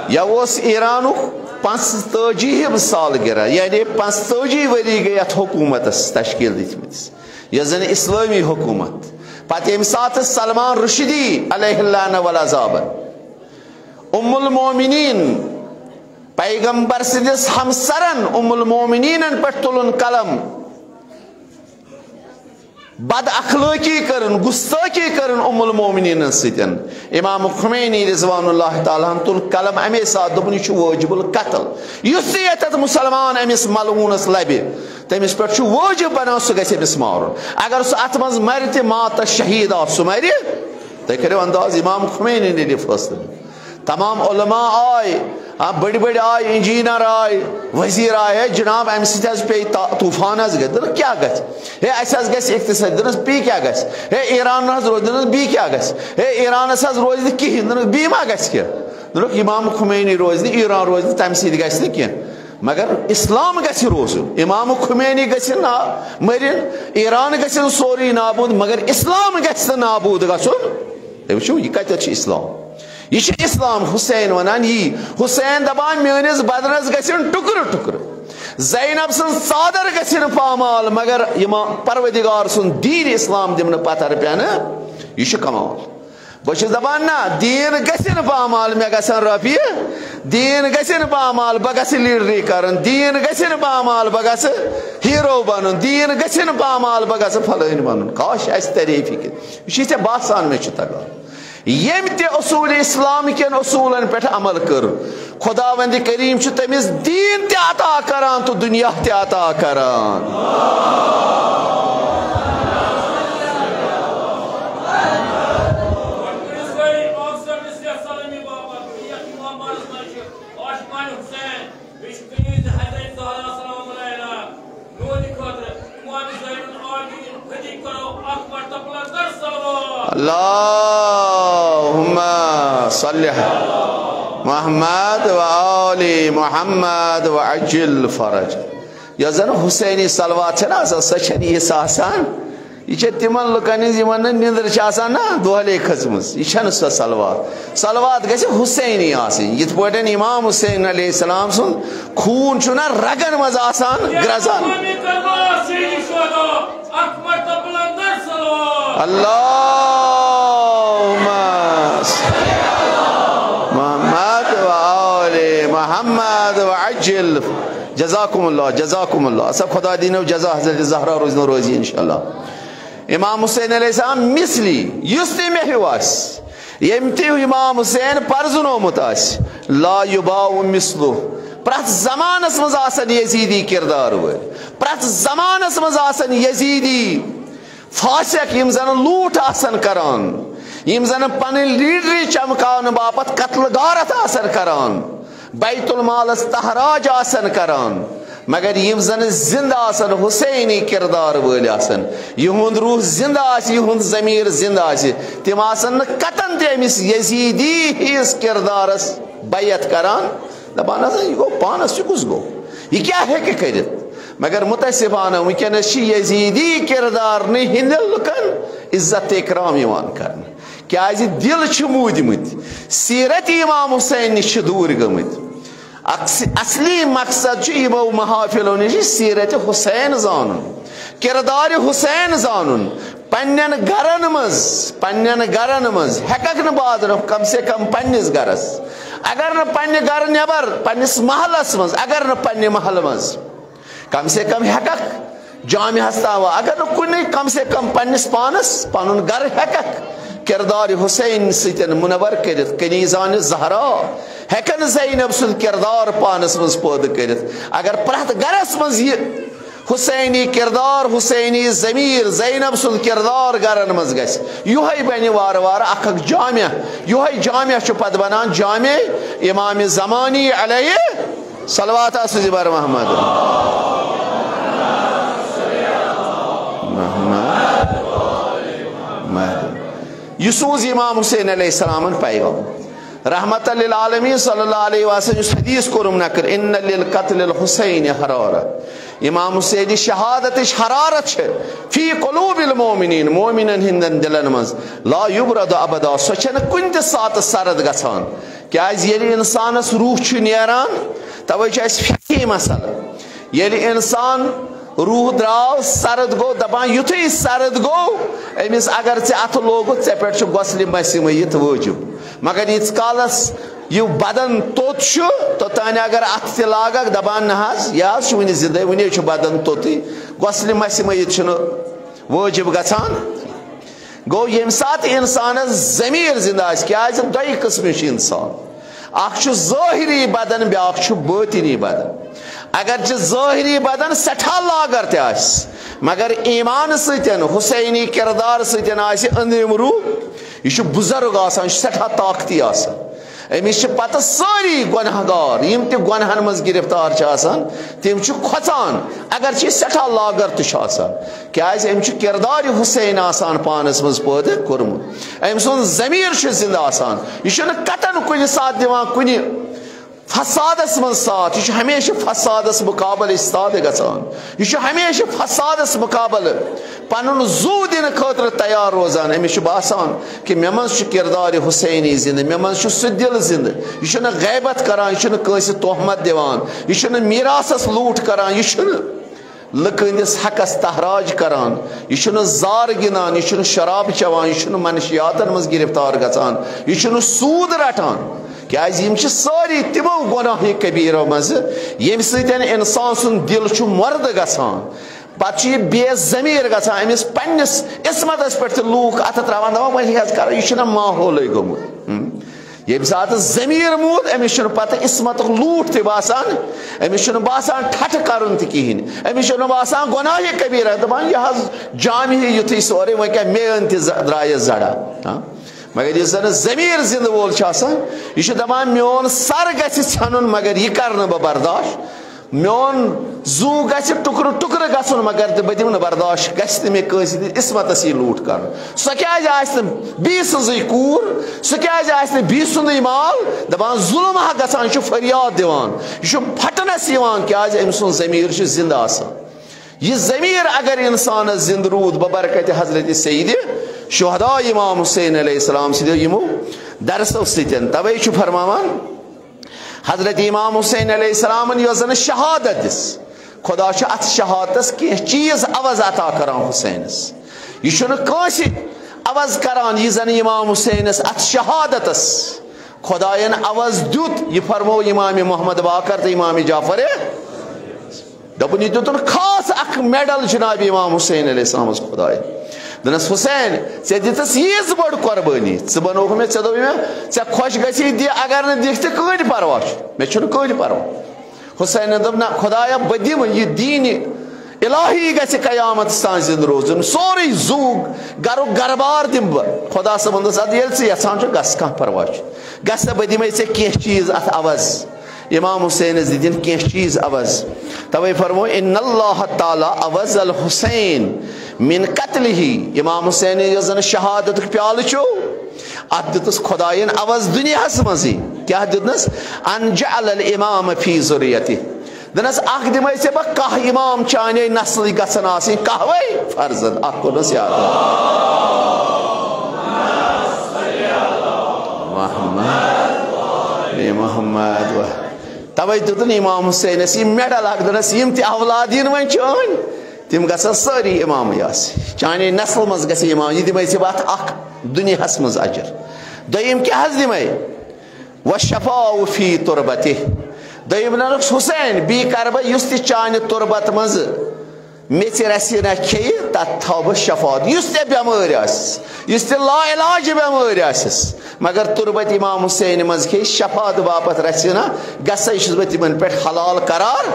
یہ ایرانک 45 سالگرہ یعنی 45 ؤری گئی اتھ حکومتس تشکیل دتمتس یہ زن اسلامی حکومت پتہ ییٚمہِ ساتہٕ سلمان رشدی علیہ اللعنہ والعذاب ام المومنین پیغمبر سندس ہمسرن ام المومنین پہ تلن قلم بد اخلاقی کرن گستاخی کرن ام المومنین ستن امام خمینی رضوان اللہ تعالیٰ تل قلم امے ساتھ دپن یہ واجب القتل یس یتھ مسلمان امس ملعونس لبہ تمس پہ واجب بنان سہ گژھِ امس مارن اگر سہ ات مز مر تہ مات شہید آف سہ مر تھی کرو انداز امام خمینی نے فیصلہ تمام علماء آئے بڑی بڑی آئے انجینئر آئے وزیر آئے جناب ام سہ پی طوفان گھر دن کیا گھے اس گھس اقتصاد دنس بی کیا گھس ایران روز دنس بی کیا گھس ایرانس روز کہین دنس بی ما گھس کی دنک امام خمینی روز ایران روز تمہ سۭتۍ گژھِ نہٕ کینٛہہ مگر اسلام گژھِ روزُن امام خمینی گژھِ مرن ایران گژھِ سورُے نابود مگر اسلام گژھِ نہٕ نابود گژھُن تُہۍ وٕچھِو یہِ کتٮ۪تھ چھُ اسلام یہ اسلام حسین ونان یہ حسین دپان میٲنس بدنس گژھن ٹکر ٹکر زینب سن صادر گژھن پامال مگر پروردگار سن دین اسلام دمن پتھر پینہ یہ کمال بہت دپان نا دین گژھن پامال مے گژھن رۄپیہِ دین گژھن پامال بہ گژھِ لیڈری کرن دین گژھن پامال بہ گژھِ ہیرو بنن دین گژھن پامال بہ گژھِ فلٲنۍ بنن کاش اسہِ ترے فکر یہ ژےٚ باسان مےٚ چھُ تگان یم تہ اصول اسلام کن اصولن پہ عمل کر خداوند کریم تمس دین تہ عطا کران تو دنیا تہ عطا کران اللہم صلی محمد و آل محمد و عجل فرج یہ زن حسینی صلوات نا سہ چھ آسان یہ تمن لکن یمن نندر آسان نا دہلے کھژم یہ سہ صلوات صلوات گژھِ حسینی آسن یت پٲٹھۍ امام حسین علیہ السلام سن خوٗن چھُ نا رگن مز آسان گرزان اللہم محمد و آل محمد و عجل جزاکم اللہ سب خدا دینو جزا حضرت زہرا روز نو روزی انشاءاللہ امام حسین علیہ السلام مثلی یس تہ مے ہیو یم تہ امام حسین پرزنومت لا یباع مثلہ پرت زمانس مز آسن یزیدی کردار ول پرت زمانس مز آسن یزیدی فاسق یم زن لوٹ آسن کران یم زن پن لیڈری چمکان باپت قتل غارت آسن کران بیت المال استحراج آسن کران مگر یم زن زندہ آسن حسینی کردار ول آسن یہند روح زندہ آسی یہند ضمیر زندہ آسی تم آسن قطن تہ امس یزیدی ہس کردارس بیعت کران دپان یہ گو پانس یہ کس گو یہ کیا ہیکہ کرت مگر متاسفانہ ونکس یزیدی کردار ہند لکن عزت اکرام یوان کرن کیازِ دل چھ مودمت سیرت امام حسین نش دور گمت اصلی مقصد یمو محافلو نش سیرت حسین زانن کردار حسین زانن پنن گرن مز ہیکک نہ بادر کم سے کم پنس گرس اگر نہ پنہ گر نبر پنس محلس مز اگر نہ پنہ محل مز کم سے کم ہیکک جامعہ تام اگر نہ کن کم سے کم پنس پانس پن گر ہیکک کردار حسین ستن منور کرت کنیزان زہرا ہیکن زینب سن کردار پانس مز پود کرت اگر پرت گرس مز یہ حسینی کردار حسینی ضمیر زینب سند کردار گرن مز گژھِ یہوے بنہِ وارٕ وارٕ اکھ اکھ جامع یہوے جامع چھُ پتہٕ بنان جامع امام زمانی علیہ صلوات آسہِ بر محمد یہ سوز امام حسین علیہ السلام پیغام رحمت للعالمین صلی اللہ علیہ وسلم اس حدیث کو نقل ان للقتل الحسین حرارہ امام حسین شہادت حرارت فی قلوب المؤمنین مومنن ہندن دلن مز لا یبرد ابدا سو چھن کن تہ سات سرد گژھان کیاز ییٚلہِ انسانس روح چھُ نیران توے چھُ اَسہِ فقہی مسئلہ ییٚلہِ انسان روح درٛاو سرد گوٚو دپان یُتھُے سرد گوٚو أمِس اگر ژےٚ اَتھٕ لوگُتھ ژےٚ پٮ۪ٹھ چھُ غۄسلہِ مسہِ مٔیِتھ وٲجِب مگر ییٖتِس کالس یہ بدن توٚت چھُ توٚتانۍ اگر اتھ تہِ لاگکھ دپان نہ حظ یہِ حظ چھُ وُنہِ زِندے وُنے چھُ بدن توٚتُے غۄسلہِ مسہِ مٔیِتھ چھُنہٕ وٲجِب گژھان گوٚو ییٚمہِ ساتہٕ انسانس ضمیٖر زندٕ آسہِ کیازِ دۄیہِ قٕسمہِ چھُ انسان اکھ چھُ ظٲہری بدن بیاکھ چھُ باطنی بدن اگرچہ ظٲہری بدن سٹھا لاگر تہِ آسہِ مگر ایمان سۭتۍ حسینی کردار سۭتۍ آسہِ أنٛدرِم روح یہ چھُ بُزرگ آسان یہِ چھُ سٹھا طاقتی آسان أمِس چھِ پتہٕ سٲری گۄناہ گار یِم تہِ گۄناہن منٛز گرفتار چھِ آسان تِم چھِ کھۄژان اگرچہ یہِ سٹھا لاگر تہِ چھُ آسان کیازِ أمۍ چھُ کردار حسین آسان پانس منٛز پٲدٕ کوٚرمُت أمۍ سُنٛد ضمیٖر چھُ زندٕ آسان یہِ چھُنہٕ قطن کُنہِ ساتہٕ دِوان کُنہِ فسادس من ساتھ یہ ہمیشہ فسادس مقابل استاد گژھان یہ ہمیشہ فسادس مقابل پنن زو دن خاطر تیار روزان امس باسان کہ مے مز کردار حسینی زندہ مے مز سہ دل زندہ یہ غیبت کران یہ کٲنٛسہِ تہمت دِوان یہ میراثس لوٗٹ کران یہ لکندس حقس تحراج کران یہ زار گنان یہ شراب چوان یہ منشیاتن مز گرفتار گژھان یہ سود رٹان کیاز یم چھ ساری تمو گناہ کبیرو مز یم سۭتۍ انسان سن دل چھُ مرد گژھان پتہٕ چھُ یہِ بے ضمیٖر گژھان أمِس پننس عصمتس پٮ۪ٹھ تہِ لوٗکھ اتھٕ تراوان دپان وۄنۍ حظ کرو یہِ چھُنہ ماحولٕے گوٚمُت ییٚمہِ ساتہٕ ضمیٖر موٗد أمِس چھُنہٕ پتہٕ عصمتُک لوٗٹھ تہِ باسان أمِس چھُنہٕ باسان ٹھٹھٕ کرُن تہِ کِہیٖنۍ أمِس چھُنہٕ باسان گۄناہ کبیرہ دپان یہِ حظ جامہِ یُتھُے سورُے وۄنۍ کیٛاہ میٲنۍ تہِ درٛایس زڑا مگر یُس زن ضمیٖر زندٕ وول چھُ آسان یہِ چھُ دپان میون سر گژھِ ژھٮ۪نُن مگر یہِ کرٕ نہٕ بہٕ برداشت میون زو گژھِ ٹُکرٕ ٹُکرٕ گژھُن مگر تہِ بہٕ دِمہٕ نہٕ برداشت گژھِ نہٕ مےٚ کٲنٛسہِ ہٕنٛدِس عصمتس یہِ لوٗٹ کرُن سۄ کیازِ آسہِ نہٕ بیٚیہِ سٕنٛزٕے کوٗر سُہ کیازِ آسہِ نہٕ بیٚیہِ سُنٛدٕے مال دپان ظُلم ہا گژھان یہِ چھُ فریاد دِوان یہِ چھُ پھٹنس یِوان کیازِ أمۍ سُنٛد ضمیٖر چھُ زندٕ آسان یہ ضمیٖر اگر انسانس زندٕ روٗد ببرکتِ حضرت سید شہداء امام حسین علیہ السلام سۭتۍ یِمو درسو سۭتۍ توے چھُ فرماوان حضرت امام حسین علیہ السلام یۄس زن شہادت دِژ خدا چھُ اتھ شہادتس کینٛہہ چیٖز عوض عطا کران حسینس یہِ چھُنہٕ کٲنٛسہِ عوض کران یہِ زن امام حسینس اتھ شہادتس خداین عوض دیُت یہِ فرمو امام محمد باقر تہٕ امام جعفر دپن یہ دتن خاص اخ میڈل جناب امام حسین علیہ السلام خدائے دنس حسین ژے دِژٕس ییٖژ بٔڑ قۄربٲنی ژٕ بنووُکھ مےٚ ژےٚ دوٚپ مےٚ ژےٚ خۄش گژھی دِ اگر نہٕ دِکھ تہِ کٕہٕنۍ پرواہ چھُ مےٚ چھُنہٕ کٕہٕنۍ پرواہ حسینن دوٚپ نہ خۄدایا بہٕ دِمہٕ یہِ دیٖنہِ الہی گژھِ قیامتس تام زندٕ روزُن سورُے زوٗ گرُک گربار دِمہٕ بہٕ خۄدا صٲبن دوٚپُس اَدٕ ییٚلہِ ژٕ یژھان چھُکھ گژھ کانٛہہ پرواہ چھُ گژھ سا بہٕ دِمے ژےٚ کینٛہہ چیٖز اتھ عوض امام حسینس دِتِن کینٛہہ چیٖز عوض توے فرمو ان اللہ تعالیٰ عوض الحسین من قتلہ امام حسین یۄس زن شہادتُک پیالہٕ چھُ اتھ دِتُس خۄداین عوض دُنیاہس منٛزٕے کیاہ دِتنس ان جعل الامام فی ذریتہ دنس اکھ دِمے ژےٚ بہٕ کاہ امام چانے نسلٕکۍ گژھن آسٕنۍ کاہوے فرزند اکھ کوٚرنس یاد محمد توے دِتُن امام حسینس یہِ میڈل اکھ دنس یِم تہِ اولاد یِن وۄنۍ چٲنۍ تِم گژھن سٲری امامٕے آسٕنۍ چانے نسل منٛز گژھِ امام یہِ دِمے ژےٚ بہٕ اتھ اکھ دُنیاہس منٛز اجر دوٚیِم کیاہ حظ دِمے وشفاء فی تربتہِ دوٚیِم دپُکھ حسین بیٚیہِ کرٕ بہٕ یُس تہِ چانہِ تربت منٛزٕ میٚژِ رسیٖنا کھیٚیہِ تتھ تھاو بہٕ شفاعت یُس تہِ بٮ۪مٲرۍ آسٮ۪س یُس تہِ لا علاج بٮ۪مٲرۍ آسٮ۪س مگر تربت امام حسین منٛز کھیٚیہِ شفاعت باپتھ رسیٖنا گژھے چھُس بہٕ تِمن پٮ۪ٹھ حلال قرار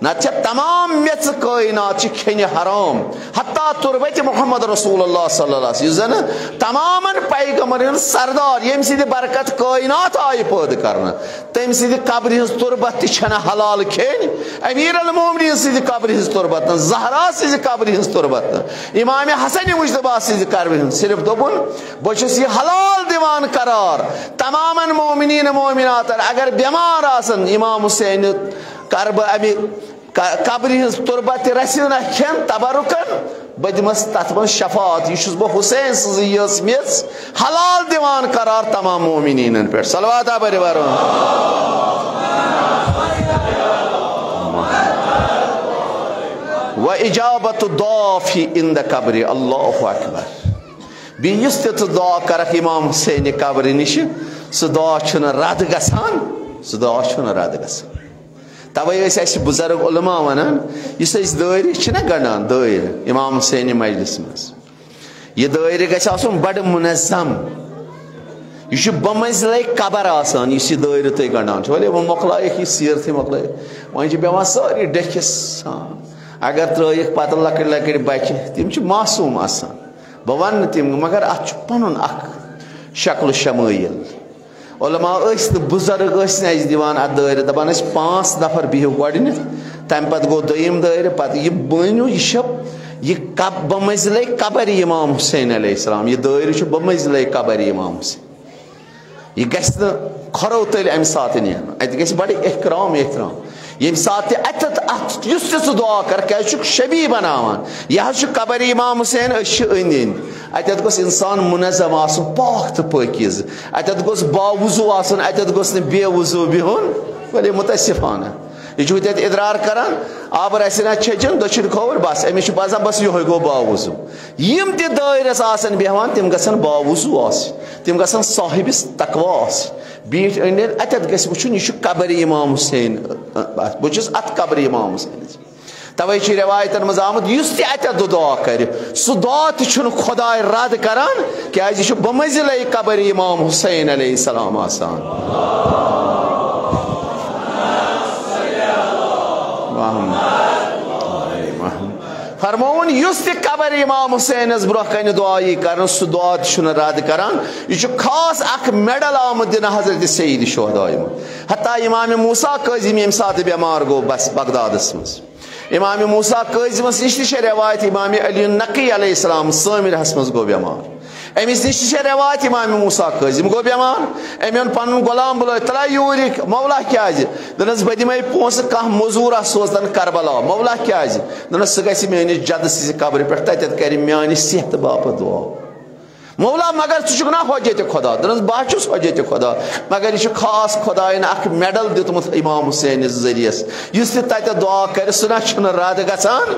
نہ تمام میچ کائنات کھینہ حرام حتیٰ تربت محمد رسول اللہ صلی اللہ علیہ وسلم تمام پیغمبرن سردار یم سید برکت کائنات آئی پید کرنا تم سید قبر ہز تربت تہ حلال کھین امیر المومنین سید قبر ہز تربت زہرا سید قبر ہز تربت امام حسن مجتبی سید قبر صرف دوپن بہس یہ حلال دیوان قرار تمام مومنین مومنات اگر بیمار آسن امام حسین قبر ہز تربت رسیدہ کھین تبرکن بہ دمس تت من شفاعت یہ بہ حسین سن یہ میژ حلال دیوان قرار تمام مومنین پہ صلوات بر و اجابت الضعف عند قبر اللہ اکبر بیس تہ دعا کرک امام حسین قبر نش سہ دعا چھنہ رد گژھان سہ دعا چھنہ رد گژھان توے اس بزرگ علماء ونان اس دائر چھنا گنڈان دائر امام حسین مجلس مز یہ دائر گژھِ آسُن بڑ منظم یہ بمنزلے قبر آسان اس دائر تھی گنڈان ولے وہ مۄکلایکھ یہ سیرتھٕے مۄکلٲیِتھ وۄنۍ چھِ بیٚہوان سٲری ڈٔکھِس اگر ترٲیِکھ پتہٕ لۄکٕٹۍ لۄکٕٹۍ بچہِ تِم چھِ معصوٗم آسان بہٕ وَنہٕ تِم مگر اتھ چھُ پنُن اکھ شکل شمٲیل علماء ٲسۍ نہٕ بُزرگ ٲسۍ نہٕ اَسہِ دِوان اتھ دٲیرٕ دپان ٲسۍ 5 نفر بِہِو گۄڈٕنیتھ تمہِ پتہٕ گوٚو دوٚیِم دٲیرٕ پتہٕ یہِ بٲنِو یہِ چھِ یہ بمنزلے قبر امام حسین علیہ السلام یہ دائر چھُ بمنزلے قبر امام حسین یہ گژھِ نہٕ کھۄرو تٔلۍ امہِ ساتہٕ نیرُن اتہِ گژھِ بڑٕ احترام ییٚمہِ ساتہٕ تہِ اتٮ۪تھ اتھ یُس تہِ ژٕ دعا کر کیازِ چھُکھ شبی بناوان یہِ حظ چھُ قبر امام حسین أسۍ چھِ أنٛدۍ أنٛدۍ اتٮ۪تھ گوٚژھ انسان منظم آسُن پاک تہٕ پٲکیٖزٕ اتٮ۪تھ گوٚژھ باوضوٗ آسُن اتٮ۪تھ گوٚژھ نہٕ بے وضوٗ بِہُن ولے مُتأسِفانہ یہ چھُ تتہِ اِدرار کران آبر آسہِ نا چھٔچِن دٔچھِنۍ کھووُر بس أمِس چھُ باسان بس یِہوے گوٚو باوضوٗ یِم تہِ دٲیرس آسن بیٚہوان تِم گژھن باوضوٗ آسٕنۍ تِم گژھن صاحبس تقوا آسٕنۍ بیٖٹھۍ أنٛدۍ أنٛدۍ اتٮ۪تھ گژھِ وٕچھُن یہِ چھُ قبر امام حسین بہٕ چھُس اتھ قبر امام حسین توے چھِ رٮ۪وایتن منٛز آمُت یُس تہِ اتٮ۪تھ دعا کرِ سُہ دعا تہِ چھُنہٕ خۄداے رد کران کیازِ یہِ چھُ بمنزلے قبر امام حسین علیہ السلام آسان فرمون یُس تہِ قبر امام حسینس برونٛہہ کنہِ دعا یی کرنہٕ سُہ دعا تہِ چھُنہٕ رد کران یہِ چھُ خاص اکھ میڈل آمُت دِنہٕ حضرت سید شہدا حتیٰ امام موسیٰ قٲضِم ییٚمہِ ساتہٕ بٮ۪مار گوٚو بس بغدادس منٛز امام موسیٰ قٲضِمس نِش تہِ چھےٚ رٮ۪وایت امام علی نقی علیہ السلام سٲمِرہس منٛز گوٚو بٮ۪مار أمِس نِش تہِ چھےٚ رٮ۪وایت امام موسیٰ قٲضِم گوٚو بٮ۪مار أمۍ اوٚن پنُن غلام بُلٲیِتھ تلا یوٗرِکھ مولا کیازِ دوٚپنس بہٕ دِمے پونٛسہٕ کانٛہہ موٚزوٗرا سوزتن کربلا مولا کیازِ دوٚپنس سُہ گژھِ میٲنِس جدٕ سٕنٛزِ قبرِ پٮ۪ٹھ تتٮ۪تھ کرِ میانہِ صحتہٕ باپتھ دعا مولا مگر ژٕ چھُکھ نا حجتِ خۄدا دوٚپنس بہٕ چھُس حجتِ خۄدا مگر یہِ چھُ خاص خۄداین اکھ میڈل دیُتمُت امام حسینس ذٔریعس یُس تہِ تتٮ۪تھ دعا کرِ سُہ نہ چھُنہٕ رد گژھان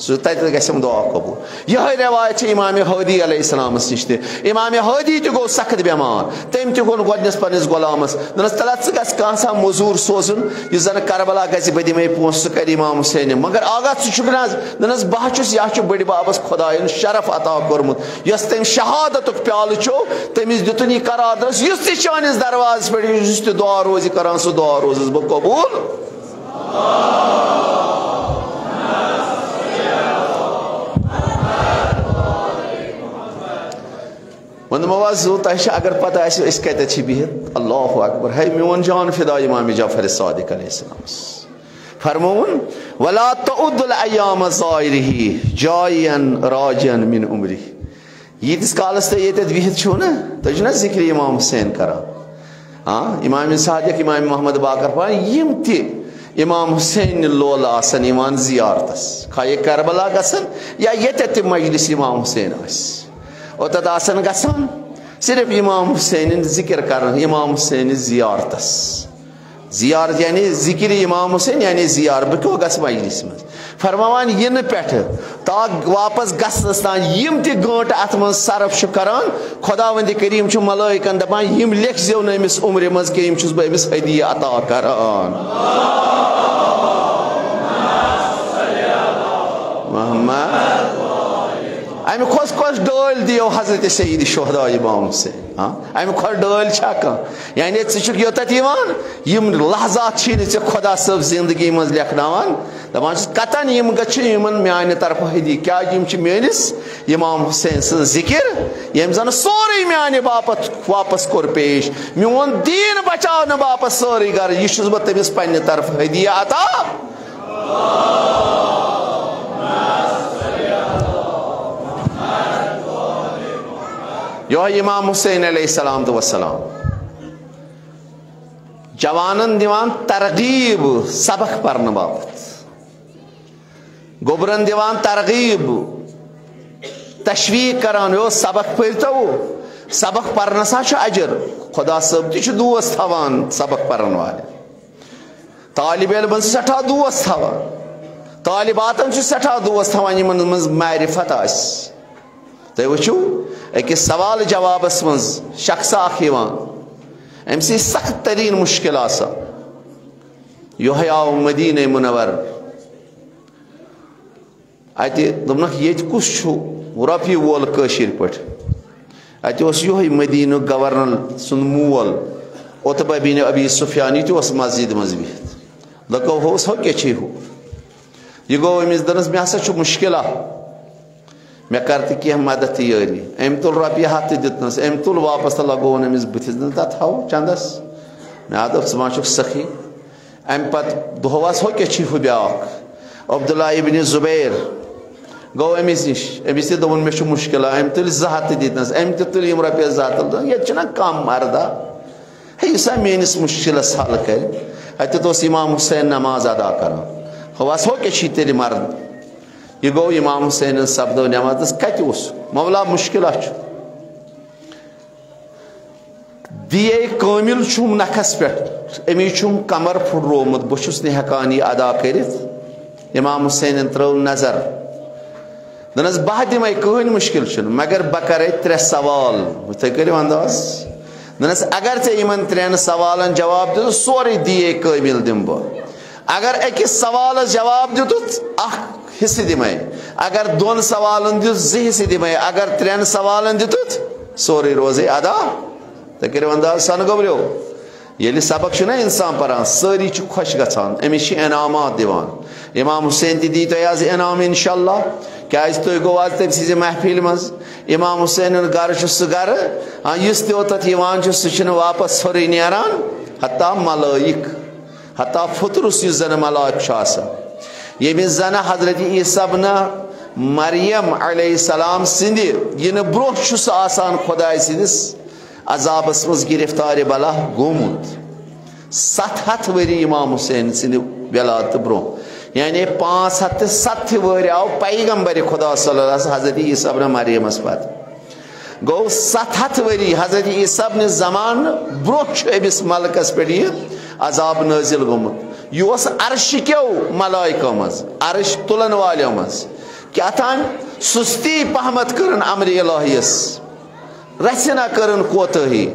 سُہ تتٮ۪تھ گژھٮ۪م دعا قبوٗل یِہے رٮ۪وایت چھِ امام ہٲدی علیہ السلامس نِش تہِ امام ہٲدی تہِ گوٚو سخت بٮ۪مار تٔمۍ تہِ ووٚن گۄڈنِس پننِس غلامس دوٚپنس تلا ژٕ گژھ کانٛہہ سا موٚزوٗر سوزُن یُس زن کربلا گژھِ بہٕ دِمے پونٛسہٕ سُہ کرِ امام حسین مگر آغا ژٕ چھُکھ نہ حظ دوٚپنس بہٕ چھُس یہِ چھُ بٔڈِ بابس خۄداین شرف عطا کوٚرمُت یۄس تٔمۍ شہادتُک پیالہٕ چھُ تٔمِس دِتُن یہِ قرار دوٚپنس یُس تہِ چٲنِس دروازس پٮ۪ٹھ یُس تہِ دعا روزِ کران سُہ دعا روزس بہٕ قبوٗل ووٚنمو حظ تۄہہِ چھِ اگر پتہ آسہِ أسۍ کتٮ۪تھ چھِ بِہِتھ اللہ اکبر ہے میون جان فدا امام جعفر صادق علیہ السلامس فرمون ولا تعد الايام ظاہرہ جائیا راجیا من عمرہ ییٖتِس کالس تُہۍ ییٚتٮ۪تھ بِہِتھ چھُو نا تُہۍ چھُو نا ذکر امام حسین کران امام صادق امام محمد باقر پان یِم تہِ امام حسین لول آسن یِوان زیارتس خواہ یہِ کربلا گژھن یا ییٚتٮ۪تھ تہِ مجلس امام حسین آسہِ اوتت آسن گژھان صرف امام حسین ذکر کرن امام حسین زیارتس زیارت یعنی ذکر امام حسین یعنی زیار بہٕ کیٛاہ گژھٕ مجلس منٛز فرماوان یِنہٕ پٮ۪ٹھٕ تاکھ واپس گژھنس تام یِم تہِ گٲنٛٹہٕ اتھ منٛز صرف چھُ کران خۄداوندِ کریٖم چھُ ملٲیکن دپان یِم لیکھزیو نہٕ أمِس عمرِ منٛز کینٛہہ یِم چھُس بہٕ أمِس ہدیہ عطا کران محمد امہ کھس ڈٲلۍ دیو حضرت سید شہداء امام حسین امہ کھۄتہٕ ڈٲلۍ چھا کانٛہہ یعنی ژٕ چھُکھ یوٚتتھ یِوان یِم لحظات چھی نہٕ ژےٚ خۄدا صٲب زندگی منٛز لیکھناوان دپان چھُس قطن یِم گٔژھِ یِمن میانہِ طرفہٕ ہدی کیٛازِ یِم چھِ میٲنِس امام حسین سٕنٛز ذِکر ییٚمۍ زن سورُے میانہِ باپتھ واپس کوٚر پیش میون دیٖن بچاونہٕ باپتھ سٲرٕے غرض یہِ چھُس بہٕ تٔمِس پننہِ طرفہٕ ہدیہ عطا یہوے امام حسین علیہ السلام وسلام جوانن دِوان ترغیب سبق پرنہٕ باپتھ گوبرن دِوان ترغیب تشویق کران یو سبق پٔرتو سبق پرنس ہا چھُ اجر خدا صٲب تہِ چھُ دوس تھاوان سبق پرن والٮ۪ن طالب علمن چھِ سٮ۪ٹھاہ دوس تھاوان طالباتن چھُ سٮ۪ٹھاہ دوس تھاوان یِمن منٛز معرفت آسہِ تُہۍ وٕچھِو أکِس سوال جوابس منٛز شخص اکھ یِوان أمۍ سٕے سخت تریٖن مُشکل آسان یِہوٚے آو مدیٖنہ مُنور اتہِ دوٚپنکھ ییٚتہِ کُس چھُ رۄپیہِ وول کٲشِر پٲٹھۍ اتہِ اوس یِہوٚے مدیٖنُک گورنر سُنٛد مول عتبہ بن ابی سفیان یہِ تہِ اوس مسجد منٛز بِہِتھ لُکو ہووُس ہو کیٛاہ چھے ہُہ یہِ گوٚو أمِس دوٚپنس مےٚ ہسا چھُ مُشکلہ مےٚ کر تہٕ کینٛہہ مدد یٲری أمۍ تُل رۄپیہِ ہتھ تہِ دِتنس أمۍ تُل واپس تہٕ لگووُن أمِس بٕتھِس نہ تھاو چندس مےٚ دوٚپ ژٕ ما چھُکھ سخی امہِ پتہٕ دۄہس ہو کیٛاہ چھُے ہُہ بیٛاکھ عبداللہ ابن زُبیر گوٚو أمِس نِش أمِس تہِ دوٚپُن مےٚ چھُ مُشکلہ أمۍ تُلۍ 2 ہتھ تہِ دِتنس أمۍ تہِ تُلۍ یِم رۄپیس 2 ہتھ تُل ییٚتہِ چھُنہ کم مردا ہے یُس ہا میٲنِس مُشکلس حل کرِ اتٮ۪تھ اوس امام حسین نماز ادا کران ہوس ہو کیٛاہ چھُے تیٚلہِ مرد یہ گو امام حسین سپدو نماز کتہِ اوس مولا مشکلہ چھُ دیے کامل چھُم نکھس پٮ۪ٹھ أمِس چھُم کمر پھُٹرومُت بہٕ چھُس نہٕ ہٮ۪کان یہِ ادا کٔرِتھ امام حسینن ترٲو نظر دوٚپنس بہٕ دِمے کٕہٕنۍ مُشکل چھُنہٕ مگر بہٕ کرے 3 سوال تُہۍ کٔرِو انداز دوٚپنس اگر ژےٚ یِمن 3 سوالن جواب دِژٕتھ سورُے دیے کامل دِمہٕ بہٕ اگر أکِس سوالس جواب دِتُتھ اکھ حصہٕ دِمے اگر 2 سوالن دِژ 2 حصہٕ دِمے اگر 3 سوالن دِتُتھ سورُے روزے ادا تُہۍ کٔرِو انداز سن گوبرِو ییٚلہِ سبق چھُنہ انسان پران سٲری چھِ خۄش گژھان أمِس چھِ انعامات دِوان امام حسین تہِ دی تۄہہِ آز انعام انشاء اللہ کیٛازِ تُہۍ گوٚو آز تٔمۍ سٕنٛزِ محفِلہِ منٛز امام حسینُن گرٕ چھُ سُہ گرٕ یُس تہِ اوٚتتھ یِوان چھُ سُہ چھُنہٕ واپس ژھوٚرُے نیران حتیٰ ملٲیِک حتیٰ فُطرُس یُس زن ملائک چھُ آسان ییٚمِس زن حضرت عیٖسیٰ ابنہ مریم علیہ السلام سٕنٛدِ یِنہٕ برونٛہہ چھُ سُہ آسان خۄداے سٕنٛدِس عذابس منٛز گرفتارِ بلا گوٚمُت 700 ؤری امام حسین سٕنٛدِ ولادتہٕ برونٛہہ یعنی 507 وٕہٕرۍ آو پیغمبرِ خدا صلی اللہ علیہ وسلم حضرت عیٖسیٰ ابنہ مریمس پتہٕ گوٚو 700 ؤری حضرت عیٖسیٰ ابنہِ زمانہٕ برونٛہہ چھُ أمِس ملکس پٮ۪ٹھ یہِ عذاب نٲزِل گوٚمُت یہِ اوس عرشہِ کیو ملائکو منٛز عرش تُلن والیو منٛز کیٛاہ تام سُستی پہمت کٔرٕن امرِ الہیس رژھِ نہ کٔرٕن کوتٲہی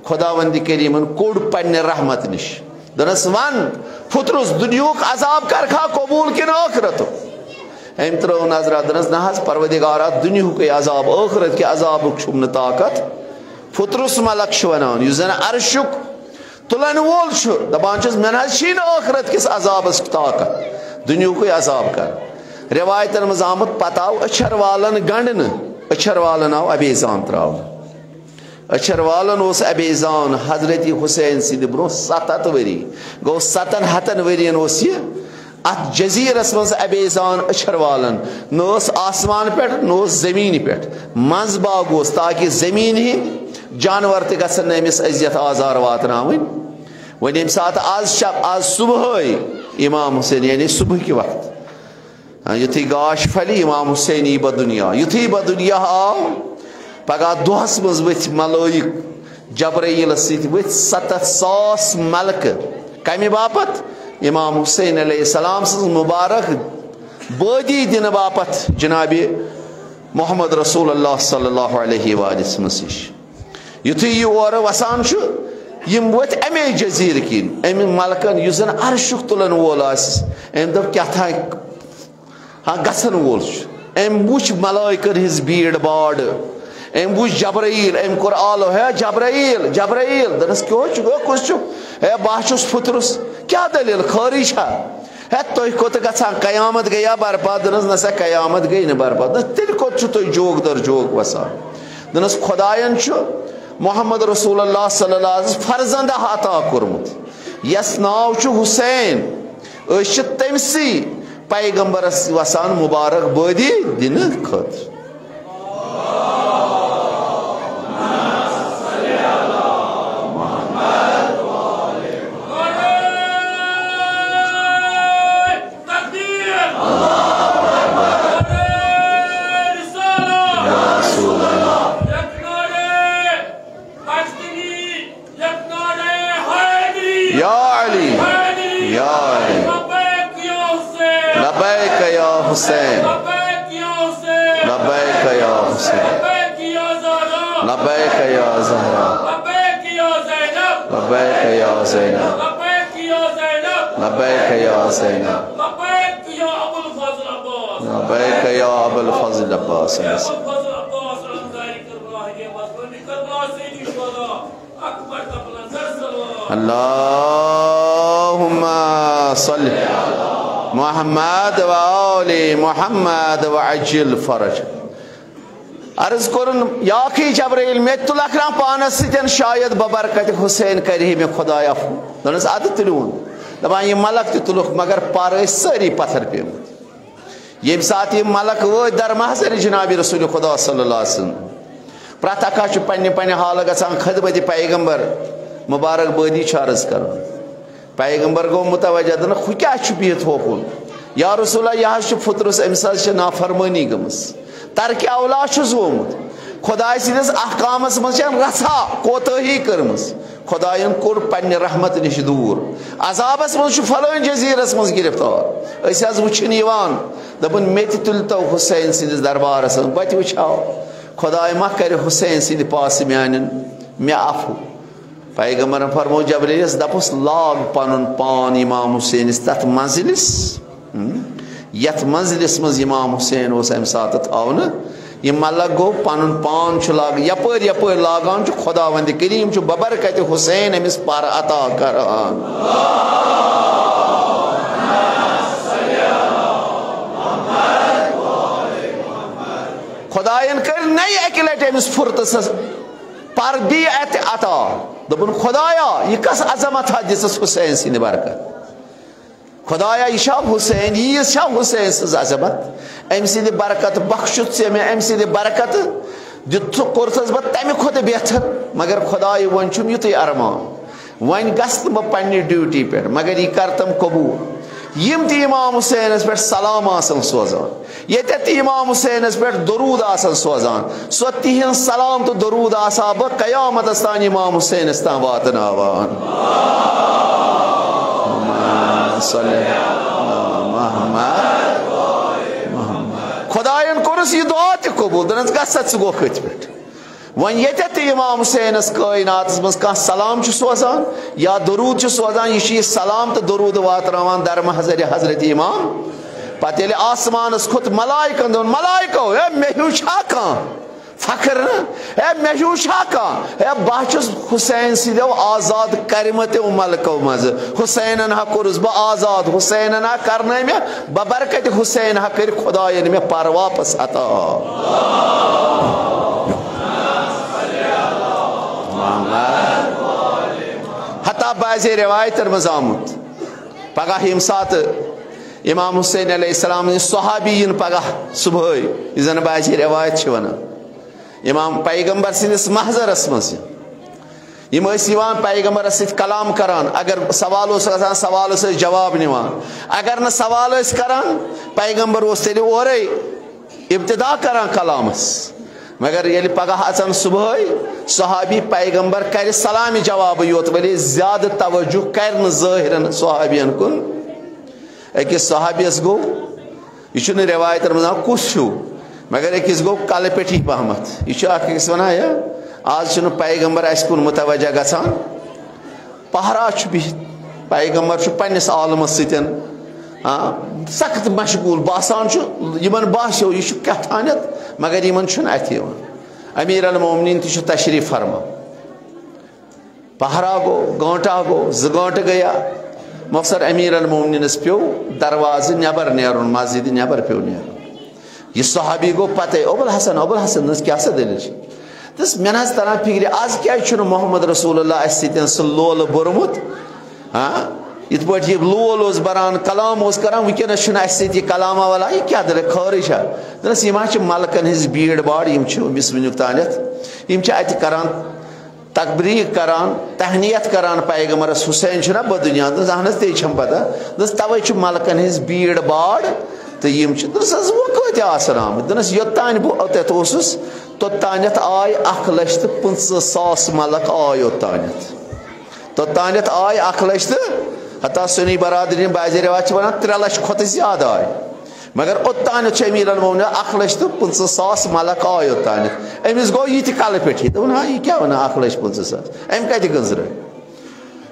خۄداوندِ کریٖمن کوٚڑ پننہِ رحمت نِش دوٚپنس ون پھُترُس دُنیہُک عذاب کرکھا قبوٗل کِنہٕ ٲخرتُک أمۍ ترٲو نظرا دوٚپنس نہ حظ پروردِگارا دُنیہُکے عذاب ٲخرت کہِ عذابُک چھُم نہٕ طاقت پھُترُس ملک چھُ ونان یُس زن عرشُک تُلن وول چھُ دپان چھُس مےٚ نہ حظ چھی نہٕ ٲخرت کِس عذابس طاقت دُنیہُکے عذاب کر رِوایتن منٛز آمُت پتہٕ آو أچھر والن گنڈنہٕ أچھر والن آو ابیزان تراونہٕ أچھر والن اوس ابیزان حضرت حسین سٕنٛدِ برونٛہہ 700 ؤری گوٚو 700 ؤرین اوس یہِ اتھ جزیرس منٛز ابیزان أچھر والن نہ اوس آسمان پٮ۪ٹھ نہ اوس زمیٖنہِ پٮ۪ٹھ منٛز باغ اوس تاکہِ زمیٖن ہِنٛدۍ جانور تہِ گژھن نہٕ أمِس اذیت آزار واتناوٕنۍ وۄنۍ ییٚمہِ ساتہٕ آز صبحٲے امام حسین یعنی صبحٕکہِ وقتہٕ یُتھُے گاش پھلہِ امام حسین یی بدُنیا یُتھُے بدُنیا آو پگہہ دۄہس منٛز ؤتھۍ ملٲیِک جبرائیٖلس سۭتۍ ؤتھۍ 700,000 ملکہٕ کمہِ باپتھ امام حسین علیہ السلام سٕنٛز مُبارک بٲدی دِنہٕ باپتھ جنابِ محمد رسول اللہ صلی اللہ علیہ وآلہ وسلم نِش یُتھُے یہِ اورٕ وسان چھُ یِم ؤتھۍ اَمے جزیٖرٕ کِنۍ اَمہِ ملکن یُس زن عرشُک تُلن وول آسہِ أمۍ دوٚپ کیٛاہ تھام گژھن وول چھُ ام وچ ملائکن ہز بھیڑ باڑ ام وچ جبرائیل ام کور آلو ہے جبرائیل جبرائیل دنس کیوں چکو کس چک ہے باشس پھترس کیا دلیل خاری چھا ہے تو کوت گژھان قیامت گیا برباد دنس نسا قیامت گئی نہ برباد تیل کوت چھو تو جوگ در جوگ وسان دنس خدایان چھو محمد رسول اللہ صلی اللہ علیہ وسلم فرزندہ عطا کورمت یس ناو چھو حسین اس تمسی پیغمبرس وسان مبارک بادی دن خاطر حسین لبیک یا حسین لبیک یا زہرا لبیک یا زینب لبیک یا زینب لبیک یا ابو الفضل عباس اللہم صلی محمد و آل محمد و عجل فرج عرض کرن یا کی جبرائیل میں تلکران پانس ستن شاید ببرکت حسین کری میں خدایا دونس عادت تلون دبان یہ ملک تلوک مگر پارے ساری پتھر پہ یہ ساتھ یہ ملک وہ در محضر جناب رسول خدا صلی اللہ علیہ وسلم پرتا کا چھ پنی پنی حال گژھان خدمت پیغمبر مبارک بادی عرض کرن پیغمبر گو متوجہ دن خو کیا بہت ہوکن یا رسول اللہ یہ فطرس امس نافرمانی گمس ترک اولاد زومت خدائے سندس احکامس مز رسا کوتاہی کرمس خدائن کور پنہ رحمت نش دور عذابس مز فلون جزیرس مز گرفتار اس وچھن دپن مے تلتو حسین سندس دربارس بت وچھاو خدائے ما کر حسین سند پاس میان مے عفو پیغمبر فرمو جبریلس دپس لاگ پنن پان امام حسین تت منزلس یت منزلس مز امام حسین اس ام سات تھاون یہ ملک گو پنن پان چھ لاگ یپر یپر لاگان چھ خداوند کریم چھ ببرکت حسین امس پر عطا کران خداین کر نئی اکلٹ امس فرتس پر بیعت عطا دبن خدایا یہ کس عظمت ہے جس حسین سن برکت خدایا یہ شاہ حسین یہ شاہ حسین سز عظمت ام سن برکت بخشت سے میں ام سن برکت دت کورسس بہ تمہ کھت بہتر مگر خدای ون چھم یت ارمان ون گست بہ پنہ ڈیوٹی پہ مگر یہ کرتم قبول یم تی امام حسینس پہ سلام آسن سوزان یتت امام حسینس پہ درود آسن سوزان سو تہن سلام تو درود آسا بہ قیامت استان امام حسینس تان واتناوان خدائن کورس یہ دعا تہ قبول دنس گژھت سہ گو کھت پہ ون یتت امام حسینس کائنات مز کان سلام چھ سوزان یا درود چھ سوزان یہ سلام تو درود واتناوان در محضر حضرت امام پتہ ییٚلہِ آسمانس کھوت ملائکن دون ملائکو اے مے ہیو چھا کان فخر اے مے ہیو چھا کان اے بہ چھس حسین سیدو آزاد کرمت ملکو مز حسینن ہا کورس بہ آزاد حسینن ہا کرنے میں ببرکت حسین ہا کر خداین میں پر واپس عطا حتی بعض روایت مز آمت پگہ یم سات امام حسین علیہ السلام صحابین پگہ صبح یہ زن بعض روایت ونان امام پیغمبر سندس محضرس مز یم پیغمبرس ست کلام کران اگر سوال گژھان سوال جواب نوان اگر نہ سوال کران پیغمبر تیل اورے ابتدا کران کلامس مگر یل پگہ اچان صبح صحابی پیغمبر کر سلام جواب یوت ولی زیادہ توجہ کر ظاہرن صحابین کن اکس صحابیس گو یہ روایت مزان کس چھو مگر اکس گو کل پٹھی پہمت یہ اکس ونان یا آج پیغمبر اس کن متوجہ گژھان پہرا بہت پیغمبر پنس عالمس ستن سخت مشغول باسان یمن باسیو یہ کتانیت مگر یمن چھن اتھ یوان امیر المومنین تہ تشریف فرما پہرا گو گانٹا گو ز گانٹ گیا مفسر امیر المومنینس پیو دروازہ نبر نیرن مسجد نبر پیو نیرن یہ صحابی گو پتہ ابو الحسن کیا سا دلیل دس مے نہ تران فکر آز کیا محمد رسول اللہ اس سۭتۍ سہ لول بورمت یت پٲٹھۍ یہ لول اوس بران کلام اوس کران ونکیٚنس چھُنہٕ اسہِ سۭتۍ یہِ کلاما والا یہِ کیٛاہ دٔلیٖل خٲرٕے چھا دپس یِم حظ چھِ ملکن ہٕنٛز بیٖڑ باڑ یِم چھِ أمِس وٕنیُک تانٮ۪تھ یِم چھِ اَتہِ کران تقبریٖق کران تہنیت کران پیغمبرس حسین چھُنہ بدُنیا دپس اہن حظ تے چھم پتہ دپس توے چھُ ملکن ہٕنٛز بیٖڑ باڑ تہٕ یِم چھِ دپس حظ وۄنۍ کۭتیاہ آسن آمٕتۍ دپس یوٚتانۍ بہٕ اوٚتتھ اوسُس توٚتانٮ۪تھ آے 1,50,000 ملک آے اوٚتانٮ۪تھ توٚتانٮ۪تھ آے 1,00,000 حتیٰ سنی برادرین بعض رواج ونان 3 لچھ کھۄتہٕ زیادٕ آے مگر اوٚتانٮ۪تھ چھُ امیر المومنین 1,50,000 ملک آے اوٚتانٮ۪تھ أمِس گوٚو یہِ تہِ کلہٕ پٮ۪ٹھٕے دوٚپُن ہا یہِ کیٛاہ ونان 1,50,000 أمۍ کتہِ گٔنٛزرٲے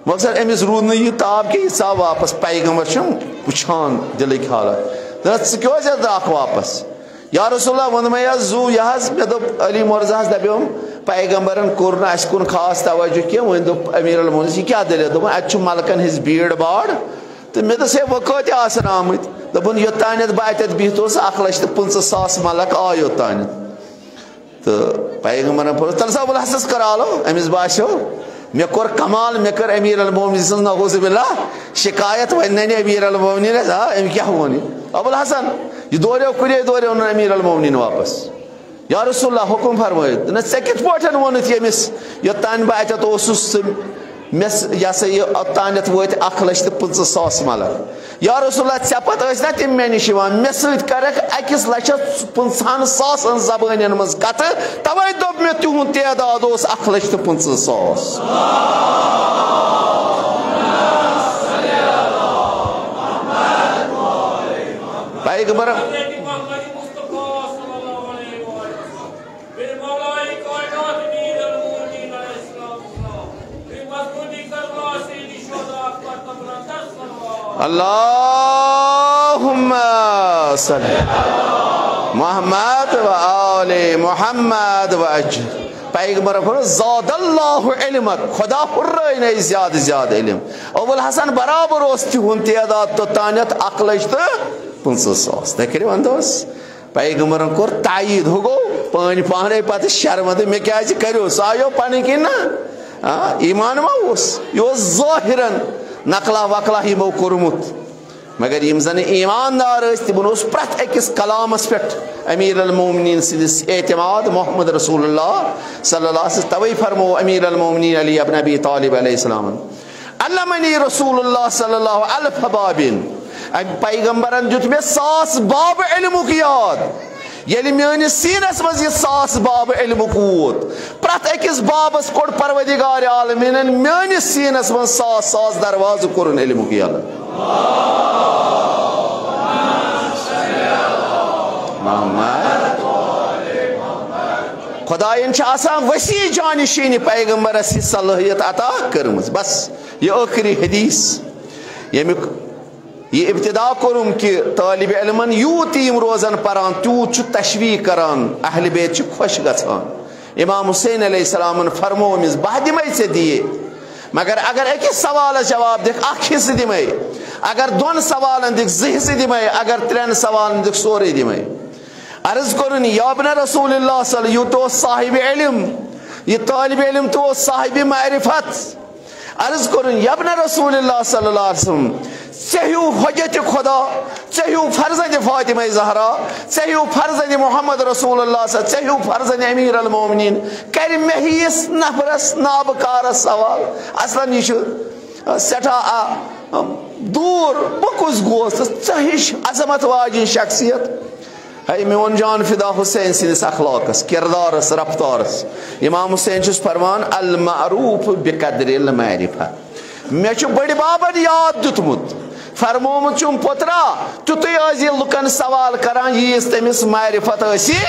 مگر أمِس روٗد نہٕ یہِ تاب کینٛہہ یہِ ژاو واپس پیغمبر چھُم وٕچھان دِلٕکۍ حالات دپان ژٕ کیٛازِ حظ درٛاکھ واپس یا رسول اللہ ووٚنمَے حظ زوٗ یہِ حظ مےٚ دوٚپ علی مرزاہس دپیوم پیغمبرن کوٚر نہٕ اَسہِ کُن خاص توجہ کینٛہہ وۄنۍ دوٚپ امیر المومنینس یہِ کیٛاہ دٔلیٖل دوٚپُن اَتہِ چھُ ملکن ہٕنٛز بیٖڑ باڑ تہٕ مےٚ دوٚپُس ہے وۄنۍ کۭتیاہ آسن آمٕتۍ دوٚپُن یوٚتانٮ۪تھ بہٕ اَتٮ۪تھ بِہِتھ اوسُس 1,50,000 ملک آے اوٚتانٮ۪تھ تہٕ پیغمبرن پوٚرُس تَلہٕ سا ابو الحسنس کر آلو أمِس باسیو مےٚ کوٚر کمال مےٚ کٔر امیر المومنین سٕنٛز نعوذ باللہ شکایت وۄنۍ ننہِ امیر المومنینس أمۍ کیٛاہ ووٚن یہِ ابو الحسن یہ دوریو کُنے دوریو نہٕ امیر المومنین واپس یا رسول اللہ حکم فرمٲیِو نہ ژےٚ کِتھ پٲٹھۍ ووٚنُتھ ییٚمِس یوٚتانۍ بہٕ اَتٮ۪تھ اوسُس مےٚ یہِ ہسا یہِ اوٚتانٮ۪تھ وٲتۍ 1,50,000 ملک یا رسول اللہ ژےٚ پتہٕ ٲسۍ نا تِم مےٚ نِش یِوان مےٚ سۭتۍ کرکھ 1,50,000 زبٲنٮ۪ن منٛز کتھٕ توے دوٚپ مےٚ تِہُنٛد تعداد اوس 1,50,000 پیغمبر اللہم صلی محمد و آل محمد و اجر پیغمبر زاد اللہ علمک خدا ہُررٲینے زیادٕ زیادٕ علم ابو الحسن برابر اوس تِہُنٛد تعداد توٚتانٮ۪تھ 1,50,000 تُہۍ کٔرِو اندوز پیغمبرن کوٚر تایید ہُہ گوٚو پانے پتہٕ شرمندٕ مےٚ کیٛازِ کٔرِو سُہ آیو پنٕنۍ کِنۍ نہ ایمان ما اوس یہِ اوس ظٲہِرن نقلا وقلا یِمو کوٚرمُت مگر یِم زن ایماندار ٲسۍ تِمن اوس پرٛٮ۪تھ أکِس کلامس پٮ۪ٹھ امیر المومنین سٕنٛدِس اعتماد محمد رسول اللہ صلی اللہ علیہ وسلم توے فرمو امیر المومنین علی ابن ابی طالب علیہ السلام علمنی رسول اللہ صلی اللہ الف بابن پیغمبرن دیُت مےٚ 1,000 باب علمُک یاد ییٚلہِ میٲنِس سیٖنس منٛز یہِ 1,000 باب علمُک ووت پرٛٮ۪تھ أکِس بابس کوٚڑ پروردگار عالمیٖنن میٲنِس سیٖنس منٛز 1,000 دروازٕ کوٚرُن علمُک یلہٕ خدایَن چھِ آسان وسیع جانشیٖنی پیغمبرس یہِ صلٲحیت عطا کٔرمٕژ بس یہِ ٲخری حدیث ییٚمیُک یہ ابتدا کوٚرُم کہِ طالب علمن یوٗت یِم روزن پران تیوٗت چھُ تشویٖق کران اہل بیت چھِ خۄش گژھان امام حسین علیہ السلامن فرمو أمِس بہٕ دِمے ژےٚ دِیے مگر اگر أکِس سوالس جواب دِکھ 1 حصہٕ دِمے اگر 2 سوالن دِکھ 2 حصہٕ دِمے اگر 3 سوالن دِکھ سورُے دِمے عرض کوٚرُن یا ابن رسول اللہ صلی یہِ تہِ اوس صاحب علم یہ طالب علم تہِ اوس صاحب معرفت عرض کوٚرُن یا ابن رسول اللہ صلی اللہ علیہ وسلم ژےٚ ہیوٗ حجت خدا ژےٚ ہیوٗ فرزند فاطمہ زہرا ژےٚ ہیوٗ فرزند محمد رسول اللہ صلی ژےٚ ہیوٗ فرزند امیر المومنین کرِ مےٚ ہِیِس نفرس نابکارس سوال اصلاً یہِ چھُ سٮ۪ٹھاہ دوٗر بہٕ کُس گوس تہٕ ژےٚ ہِش عظمت واجیٚنۍ شخصیت ہے میون جان فدا حسین سٕنٛدِس اخلاقس کردارس رفتارس امام حسین چھُس فرمان المعروف بقدر المعرفہ مےٚ چھُ بٔڑِ بابن یاد دیُتمُت فرمومُت چھُم پُترا تیُتُے ٲسۍ لُکن سوال کران ییٖژ تٔمِس معرفت ٲسی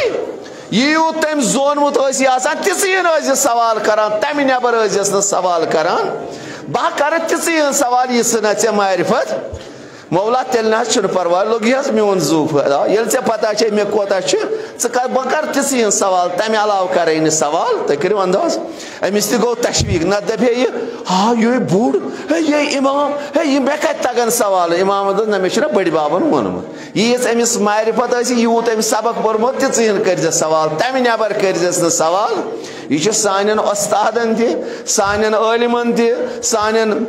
یوٗت تٔمۍ زونمُت ٲسی آسان تِژٕے ٲسۍ یہِ سوال کران تمہِ نٮ۪بر ٲسۍزٮ۪س نہٕ سوال کران بہٕ کرٕ تِژٕے ہٕنٛز سوال یِژھ نہ ژےٚ معرفت مولا تیل نہ چھُنہٕ پرواے لوٚگ حظ میون زوٗ ییٚلہِ ژےٚ پتہ چھے مےٚ کوتاہ چھُ ژٕ کر بہٕ کر تِژھٕے ہٕنٛز سوال تَمہِ علاوٕ کَرے نہٕ سوال تُہۍ کٔرِو انداز أمِس تہِ گوٚو تشویٖق نتہٕ دَپہِ ہے یہِ ہا یہِ بوٚڑ ہے یہِ اِمام ہے یہِ مےٚ کَتہِ تگن سوال اِمامن دوٚپ نہ مےٚ چھُنہ بٔڑِ بابن ووٚنمُت ییٖژ أمِس معرفت ٲسۍ یوٗت أمِس سبق پوٚرمُت تِژٕے ہن کٔرۍزٮ۪س سوال تَمہِ نٮ۪بر کٔرۍزٮ۪س نہٕ سوال یہ چھُ سانٮ۪ن اُستادن تہِ سانٮ۪ن عٲلمن تہِ سانٮ۪ن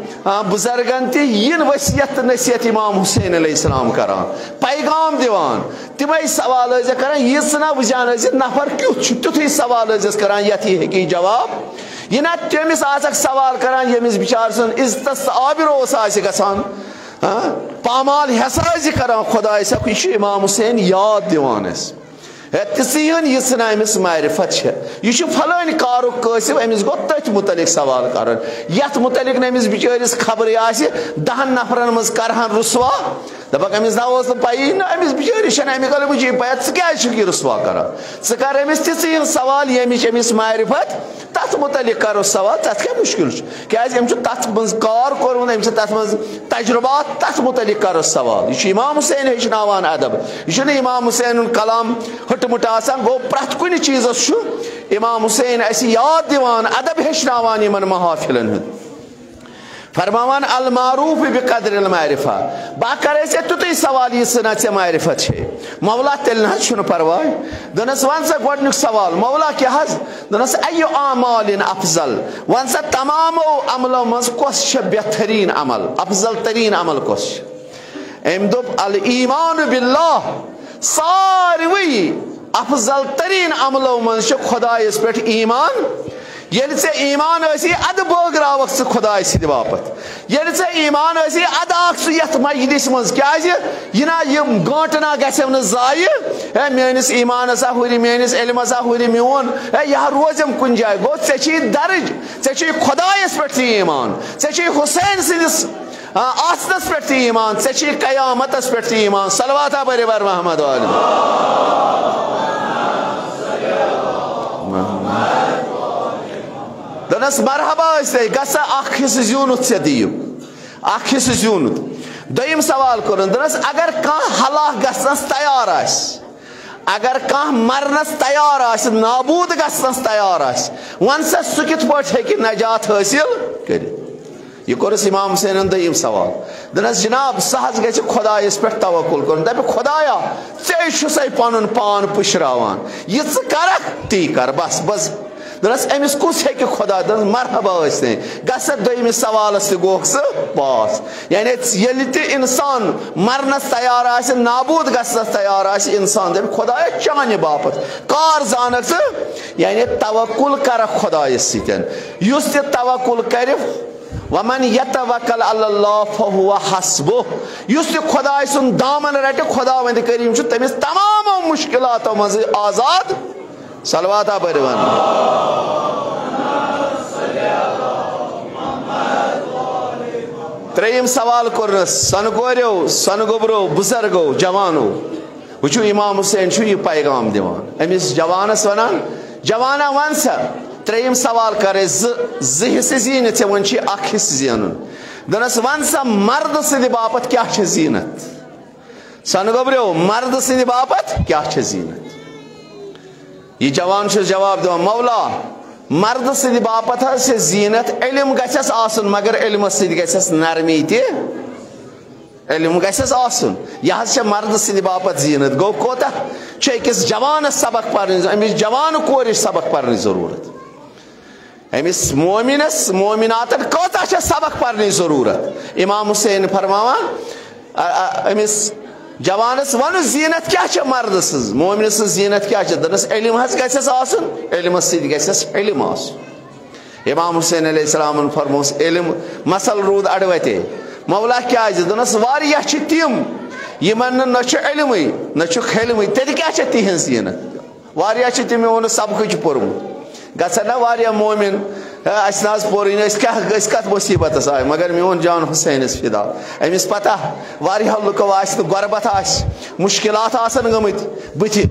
بُزرگن تہِ یِن ؤصیت تہٕ نصیحت امام حسین علیہ السلام کران پیغام دِوان تِمے سوال ٲسۍ کران یہِ ژھٕنا وٕچھان ٲسِتھ نفر کیُتھ چھُ تیُتھُے سوال ٲسِس کران یتھ یہِ ہیٚکی جواب یہِ نہ تٔمِس آسکھ سوال کران ییٚمِس بِچارٕ سُنٛد عزتس تہٕ آبروس آسہِ گژھان پامال ہسا ٲسۍ کران خۄدایس یہِ چھُ امام حسین یاد دِوان اَسہِ تِژٕے ہن یہِ ژھٕنا أمِس معرفت چھےٚ یہِ چھُ فلٲنۍ کارُک قٲسِم أمِس گوٚو تٔتھۍ مُتعلق سوال کرُن یتھ مُتعلق نہٕ أمِس بِچٲرِس خبرٕے آسہِ 10 نفرن منٛز کرہن رُسوا دپکھ أمِس نہ اوس نہٕ پَیی نہ أمِس بِچٲرِس چھنہٕ اَمہِ علمٕچی پَے ژٕ کیازِ چھُکھ یہِ رُسوا کران ژٕ کر أمِس تِژٕے ہن سوال ییٚمِچ أمِس معرفت تتھ مُتعلق کروس سوال تتھ کیٛاہ مُشکل چھُ کیازِ أمۍ چھُ تتھ منٛز کار کوٚرمُت أمۍ چھُ تتھ منٛز تجربات تتھ مُتعلق کروس سوال یہِ چھُ امام حسین ہیٚچھناوان ادب یہِ چھُنہٕ امام حسین ہُنٛد کلام ہٕٹہٕ مٕٹہٕ آسان گوٚو پرٛٮ۪تھ کُنہِ چیٖزس چھُ امام حسین اَسہِ یاد دِوان ادب ہیٚچھناوان یِمن محافِلن ہُنٛد فرماوان المعروف بقدر المعرفہ بہٕ کرے ژےٚ تیُتُے سوال یہِ ژھٕنا ژےٚ معرفت چھے مولا تیٚلہِ نہ حظ چھُنہٕ پرواے دوٚپنس ون سا گۄڈنیُک سوال مولا کیٛاہ حظ دوٚپنس ایُ اعمالٍ افضل ون سا تمامو عملو منٛز کۄس چھےٚ بہتریٖن عمل افضل تریٖن عمل کۄس چھِ أمۍ دوٚپ الایمان باللہ ساروٕے افضل تریٖن عملو منٛز چھُ خۄدایس پٮ۪ٹھ ایمان ییٚلہِ ژےٚ ایمان ٲسی ادٕ بٲگراوکھ ژٕ خۄداے سٕنٛدِ باپتھ ییٚلہِ ژےٚ ایمان ٲسی ادٕ آکھ ژٕ یتھ مجلس منٛز کیازِ یہِ نا یہِ گٲنٛٹہٕ نا گژھٮ۪م نہٕ ضایہِ ہے میٲنِس ایمانس ہا ہُرِ میٲنِس علمس ہا ہُرِ میون ہے یہِ ہا روزٮ۪م کُنہِ جایہِ گوٚو ژےٚ چھُے درٕج ژےٚ چھُے خۄدایس پٮ۪ٹھ تہِ ایمان ژےٚ چھُے حُسین سٕنٛدِس آسنس پٮ۪ٹھ تہِ ایمان ژےٚ چھُے قیامتس پٮ۪ٹھ تہِ ایمان صلواتہ پٔرِو بر محمد دوٚپنس مرحبا ٲسۍ تُہۍ گژھا اکھ حصہٕ زیوٗنُتھ ژےٚ دِیِو اکھ حصہٕ زیوٗنُتھ دوٚیِم سوال کوٚرُن دوٚپنس اگر کانٛہہ ہلاک گژھنس تیار آسہِ اگر کانٛہہ مرنس تیار آسہِ نابوٗد گژھنس تیار آسہِ ون سا سُہ کِتھ پٲٹھۍ ہیٚکہِ نجات حٲصِل کٔرِتھ یہِ کوٚرُس امام حسینن دوٚیِم سوال دوٚپنس جناب سُہ حظ گژھِ خۄدایس پٮ۪ٹھ توکُل کرُن دپہِ خۄدایا ژے چھُسے پنُن پان پُشراوان یہِ ژٕ کرکھ تی کر بس بس دوٚپنس أمِس کُس ہیٚکہِ خۄدا دوٚپنس مرحبا ٲسۍ تٔمۍ گژھ دوٚیمِس سوالس تہِ گوٚوکھ ژٕ پاس یعنی ییٚلہِ تہِ انسان مرنس تیار آسہِ نابوٗد گژھنس تیار آسہِ انسان دپہِ خۄدایا چانہِ باپتھ کار زانکھ ژٕ یعنی توکُل کرکھ خۄدایس سۭتۍ یُس تہِ توکُل کرِ ومن یتوکل علی اللہ فہو حسبہ یُس تہِ خۄداے سُنٛد دامن رٹہِ خۄداوندِ کریٖم چھُ تٔمِس تمامو مُشکلاتو منٛزٕ آزاد صلواتہ پٔرِو ترٛیٚیِم سوال کوٚرنس سۄنہٕ کوریو سۄنہٕ گوٚبرو بُزرگو جوانو وٕچھِو امام حسین چھُ یہِ پیغام دِوان أمِس جوانس ونان جوانا ون سا ترٛیٚیِم سوال کرے زٕ حصہٕ زیٖنِتھ ژےٚ وۄنۍ چھُے اکھ حصہٕ زینُن دوٚپنس ون سا مردٕ سٕنٛدِ باپتھ کیٛاہ چھِ زیٖنت سۄنہٕ گوٚبریو مردٕ سٕنٛدِ باپتھ کیٛاہ چھِ زیٖنت یہِ جوان چھُس جواب دِوان مولا مردٕ سٕنٛدِ باپتھ حظ چھِ زیٖنت علم گژھٮ۪س آسُن مگر علمس سۭتۍ گژھٮ۪س نرمی تہِ علم گژھٮ۪س آسُن یہِ حظ چھےٚ مردٕ سٕنٛدِ باپتھ زیٖنت گوٚو کوتاہ چھُ أکِس جوانس سبق پرنٕچ أمِس جوانہٕ کورِ سبق پرنٕچ ضروٗرت أمِس مومِنس مومِناتن کۭژاہ چھےٚ سبق پرنٕچ ضروٗرت امام حسین فرماوان أمِس جوانس ون زیٖنت کیٛاہ چھےٚ مردٕ سٕنٛز مومنہِ سٕنٛز زیٖنت کیٛاہ چھےٚ دوٚپنس علم حظ گژھٮ۪س آسُن علمس سۭتۍ گژھٮ۪س علم آسُن امام حسین علیہ السلامن فرموس علم مسل روٗد اڑوتے مولا کیٛازِ دوٚپنس واریاہ چھِ تِم یِمن نہٕ نہ چھُ علمٕے نہ چھُکھ حلمٕے تیٚلہِ کیٛاہ چھےٚ تِہنٛز زیٖنت واریاہ چھِ تِم یِمو نہٕ سبقٕے چھُ پوٚرمُت گژھن نا واریاہ مومِن اَسہِ نہ حظ پوٚرُے نہٕ أسۍ کتھ مُصیبتس آیہِ مگر میون جان حسینس فدا أمِس پتہ واریاہو لُکو آسہِ نہٕ غۄربت آسہِ مُشکلات آسن گٔمٕتۍ بٕتھِ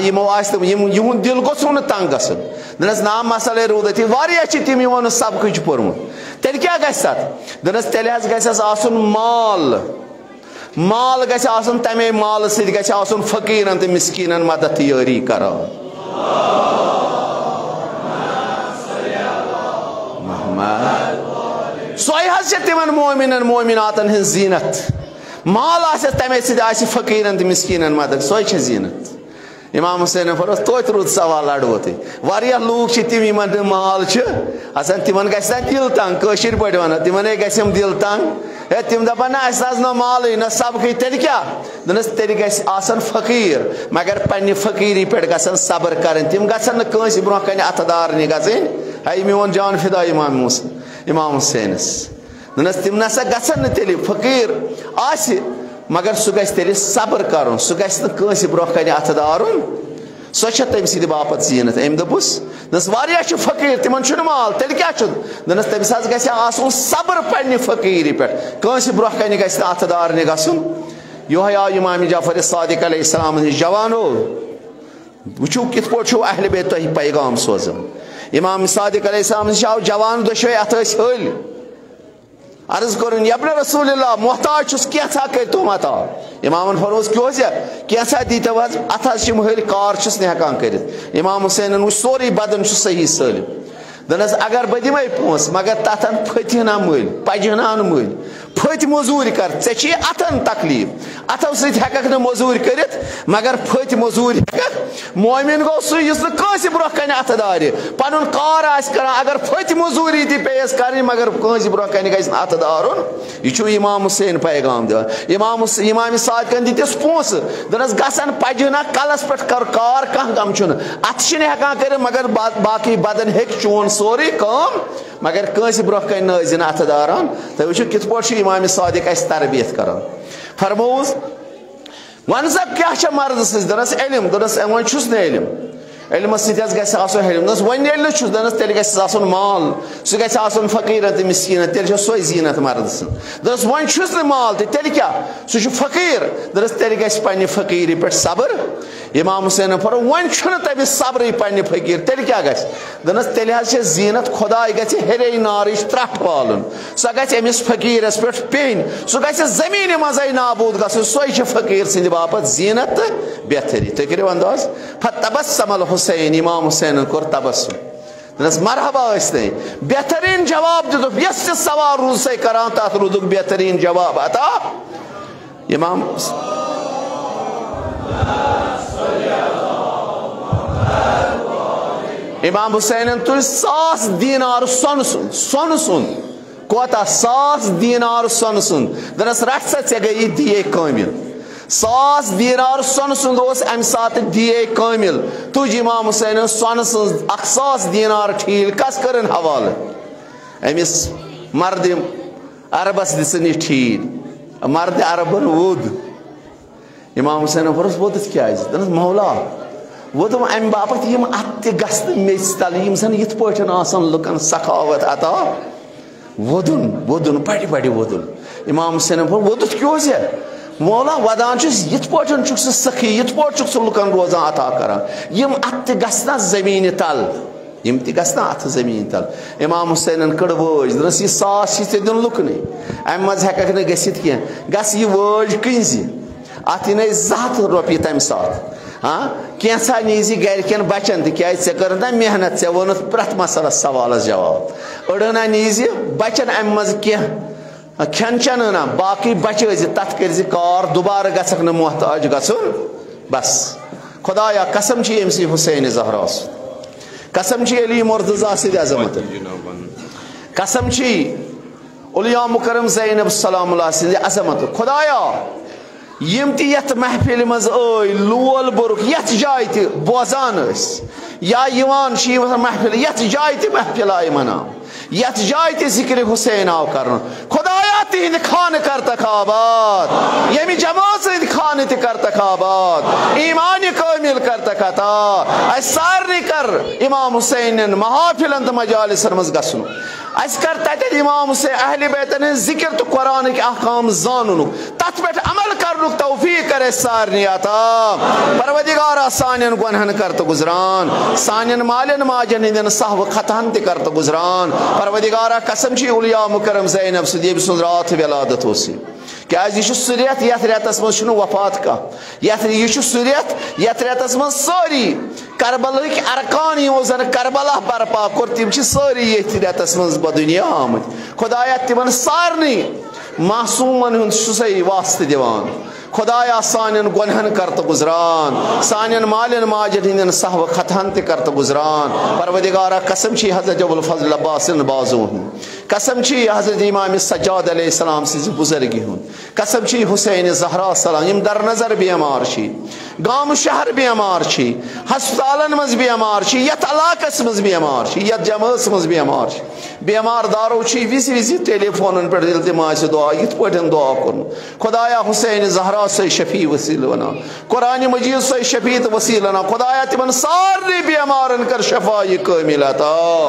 یِمو آسہِ نہٕ یِہُنٛد دِل گوٚژھ نہٕ تنگ گژھُن دوٚپنس نا مسلے روٗد أتی واریاہ چھِ تِم یِمو نہٕ سبقٕے چھُ پوٚرمُت تیٚلہِ کیٛاہ گژھِ تتھ دوٚپنس تیٚلہِ حظ گژھٮ۪س آسُن مال مال گژھِ آسُن تمے مال سۭتۍ گژھِ آسُن فقیرن تہٕ مسکیٖنن مدد تہٕ یٲری کران سۄے حظ چھِ تِمن مومِنن مومِناتن ہٕنٛز زیٖنت مال آسٮ۪س تمے سۭتۍ آسہِ فقیرن تہٕ مسکیٖنن مدد سۄے چھِ زیٖنت امام حسین فرمووُس توتہِ روٗد سوال اڑوتٕے واریاہ لوٗکھ چھِ تِم یِمن نہٕ مال چھُ آسان تِمن گژھِ نا دِل تنگ کٲشِر پٲٹھۍ ونان تِمن گژھٮ۪م دِل تنگ ہے تِم دپان نہ اسہِ حظ نہ مالٕے نہ سبقٕے تیٚلہِ کیٛاہ دوٚپنس تیٚلہِ گژھِ آسن فقیٖر مگر پننہِ فقیٖری پٮ۪ٹھ گژھن صبر کرٕنۍ تِم گژھن نہٕ کٲنٛسہِ برونٛہہ کنہِ اتھٕ دارنہِ گژھٕنۍ ہے میون جان فدا امام حسینس دوٚپنس تِم نسا گژھن نہٕ تیٚلہِ فقیٖر آسہِ مگر سُہ گژھِ تیٚلہِ صبر کرُن سُہ گژھِ نہٕ کٲنٛسہِ برونٛہہ کنہِ اتھٕ دارُن سۄ چھےٚ تٔمۍ سٕنٛدِ باپتھ زیٖنت أمۍ دوٚپُس دوٚپنس واریاہ چھِ فقیٖر تِمن چھُنہٕ مال تیٚلہِ کیٛاہ چھُ دوٚپنس تٔمِس حظ گژھِ آسُن صبر پننہِ فقیٖری پٮ۪ٹھ کٲنٛسہِ برونٛہہ کنہِ گژھِ نہٕ اتھٕ دارنہِ گژھُن یِہوے آو امام جعفر صادق علیہ السلام نِش جوانو وٕچھِو کِتھ پٲٹھۍ چھُو اہلِ بیت تۄہہِ پیغام سوزان امام صادق علیہ السلام نِش آو جوان دۄشوے اتھ ٲسۍ ہلۍ عرض کوٚرُن یبنہِ رسول اللہ محتاج چھُس کینٛژھا کٔرۍتو عطا امامن فرمووُس کیٛاہ کینٛژھا دیٖتو حظ اتھ حظ چھِ یِم ہلۍ کار چھُس نہٕ ہٮ۪کان کٔرِتھ امام حسینن وٕچھ سورُے بدن چھُ صحیح سٲلِم دوٚپنس اگر بہٕ دِمے پونٛسہٕ مگر تتھ ان پھٔتہِ ہنا مٔلۍ پجہِ ہنا مٔلۍ پھٔتۍ موٚزوٗرۍ کر ژےٚ چھی اتھن تکلیٖف اتھو سۭتۍ ہٮ۪ککھ نہٕ موٚزوٗرۍ کٔرِتھ مگر پھٔتۍ موٚزوٗرۍ ہٮ۪ککھ مومِن گوٚو سُہ یُس نہٕ کٲنٛسہِ برونٛہہ کنہِ اتھٕ دارِ پنُن کار آسہِ کران اگر پھٔتۍ موٚزوٗری تہِ پیٚیس کرٕنۍ مگر کٲنٛسہِ برونٛہہ کنہِ گژھِ نہٕ اتھٕ دارُن یہِ چھُ امام حسین پیغام دِوان امام صادقن دِتِس پونٛسہٕ دوٚپنس گژھن پجہِ ہنا کلس پٮ۪ٹھ کر کار کانٛہہ غم چھُنہٕ اتھٕ چھِنہٕ ہٮ۪کان کٔرِتھ مگر باقٕے بدن ہیٚکہِ چون سورُے کٲم مگر کٲنٛسہِ برونٛہہ کنہِ نہٕ ٲسۍ زِ نہٕ اتھٕ داران تُہۍ وٕچھِو کِتھ پٲٹھۍ چھُ امام صادق اسہِ تربیت کران فرمووُس وَن سا کیٛاہ چھےٚ مردٕ سٕنٛز دوٚپنس علم دوٚپنس وۄنۍ چھُس نہٕ علم علمس سۭتۍ حظ گژھِ آسُن علم دوٚپنس وۄنۍ ییٚلہِ نہٕ چھُس دوٚپنس تیٚلہِ گژھٮ۪س آسُن مال سُہ گژھِ آسُن فقیٖرن تہٕ مسکیٖنن تیٚلہِ چھِ سۄے زیٖنت مردٕ سٕنٛز دوٚپنس وۄنۍ چھُس نہٕ مال تہِ تیٚلہِ کیٛاہ سُہ چھُ فقیٖر دوٚپنس تیٚلہِ گژھِ پننہِ فقیٖری پٮ۪ٹھ صبر امام حسینن فرموو وۄنۍ چھُنہٕ تٔمِس صبرٕے پننہِ فقیٖر تیٚلہِ کیٛاہ گژھِ دوٚپنس تیٚلہِ حظ چھِ زیٖنت خۄداے گژھِ ہیرے نارٕچ ترٛٹھ والُن سۄ گژھِ أمِس فقیٖرس پٮ۪ٹھ پیٚنۍ سُہ گژھِ زٔمیٖنہِ منٛزے نابوٗد گژھُن سۄے چھِ فقیٖر سٕنٛدِ باپتھ زیٖنت تہٕ بہتری تُہۍ کٔرِو انداز فتبسم الحسین امام حسینن کوٚر تبسم دوٚپنس مرحبا ٲسۍ بہتریٖن جواب دِتُکھ یۄس تہِ سوال روٗزسَے کران تتھ روٗدُکھ بہتریٖن جواب عطا امام امام حسینن تُلۍ 1000 دینار سۄنہٕ سُنٛد کوتاہ 1000 دینار سۄنہٕ سُنٛد دوٚپنس رٹھ سا ژےٚ گٔیی دیے کٲمِل 1000 دینار سۄنہٕ سُنٛد اوس امہِ ساتہٕ دیے کٲمِل تُج امام حسینن سۄنہٕ سٕنٛز 1000 دینار ٹھیٖل کس کٔرٕن حوالہٕ أمِس مردِ عربس دِژٕن یہِ ٹھیٖل مردِ عربن ووٚد امام حسینن فرمووُس ووٚدُتھ کیٛازِ دوٚپنس مولا ووٚدُم امہِ باپتھ یِم اتھ تہِ گژھنہٕ میٚژِ تل یِم زن یِتھ پٲٹھۍ آسان لُکن سخاوت عطا ووٚدُن بڑِ بڑِ ووٚدُن امام حسینن فرمووُس ووٚدُتھ کیٛاہ مولا ودان چھُس یِتھ پٲٹھۍ چھُکھ ژٕ سخی یِتھ پٲٹھۍ چھُکھ ژٕ لُکن روزان عطا کران یِم اتھ تہِ گژھنا زٔمیٖنہِ تل یِم تہِ گژھنا اتھٕ زٔمیٖنہِ تل امام حسینن کٔڑ وٲج دوٚپنس یہِ 1000 چھِ ژےٚ دیُن لُکنٕے امہِ منٛز ہٮ۪ککھ نہٕ گٔژھِتھ کینٛہہ گژھ یہِ وٲج کٕنزِ اتھ یِنَے 200 رۄپیہِ تمہِ ساتہٕ کینٛژھا نیٖزِ گرِکٮ۪ن بچن تِکیٛازِ ژےٚ کٔرٕتھ نا محنت ژےٚ ووٚنُتھ پرٛٮ۪تھ مسلس سوالس جواب أڑہنا نیٖزِ بچن امہِ منٛز کینٛہہ کھٮ۪ن چٮ۪ن ہنا باقٕے بچہٕ ٲسۍ تتھ کٔرۍ زِ کار دُبارٕ گژھکھ نہٕ محتاج گژھُن بس خۄدایا قسم چھِ ییٚمہِ سٕے حُسینِ زہرا سُنٛد قسم چھِ علی مرتضیٰ سٕنٛدِ عظمت قسم چھِ اُلیا مُکرم زینب سلام اللہ سٕنٛدِ عظمت خۄدایا یِم تہِ یتھ محفِلہِ منٛز ٲے لول بوٚرُکھ یتھ جایہِ تہِ بوزان ٲسۍ یا یِوان چھِ یِم محفِل یتھ جایہِ تہِ محفِل آیہِ مناونہٕ یتھ جایہِ تہِ ذِکرِ حُسین آو کرنہٕ خۄدایا تِہنٛدِ خانہٕ کرتکھ آباد ییٚمہِ جمٲژ سٕنٛدۍ خانہٕ تہِ کرتکھ آباد ایٖمانہِ کٲمِل کرتکھ عطا اسہِ سارنٕے کر امام حُسینن محافِلن تہٕ مجالسن منٛز گژھُن اسہِ کر تتٮ۪ن امام حُسین اہلِ بیتن ہٕنٛز ذِکر تہٕ قرآنٕکۍ احکام زانُنُک تتھ پٮ۪ٹھ عمل کرنُک توفیٖق کر اسہِ سارنٕے عطا پروردِگارا سانٮ۪ن گۄنہن کر تہٕ گُزران سانٮ۪ن مالٮ۪ن ماجٮ۪ن ہٕنٛدٮ۪ن سہوٕ خطہن تہِ کر تہٕ گُزران پروردِگارا قسم چھِ اُلیا مُکرم زینب سٕنٛد ییٚمہِ سُنٛد راتھ ولادت اوس کیاز یہ سریت یت ریتس مز وفات کا یہ سریت یت ریتس مز ساری کربلک ارکان یمو زن کربلا برپا کور تم ساری یت ریتس مز بدنیا آمت خدایا تمن سارنی معصومن ہند صحیح واسطہ دیوان خدایا سانن گنہن کرت گزران سانن مالن ماجن ہندن صحو خطہن تہ کرت گزران پروردگارا قسم چھی حضرت ابو الفضل عباسن بازو قسم چھی حضرت امام سجاد علیہ السلام سی بزرگی ہوں قسم چھی حسین زہرا سلام یم در نظر بیمار چھی گام شہر بیمار چھی ہسپتالن مز بیمار چھی یت علاقس مز بیمار چھی یت جماعت مز بیمار چھی بیمار دارو چھی وز وز ٹیلی فونن پہ دل تم آس دعا یت پٹن دعا کورن خدایا حسین زہرا سے شفیع وسیل بنا قرآن مجید سے شفیع وسیل بنا خدایا تمن سارے بیمارن کر شفائی کامل عطا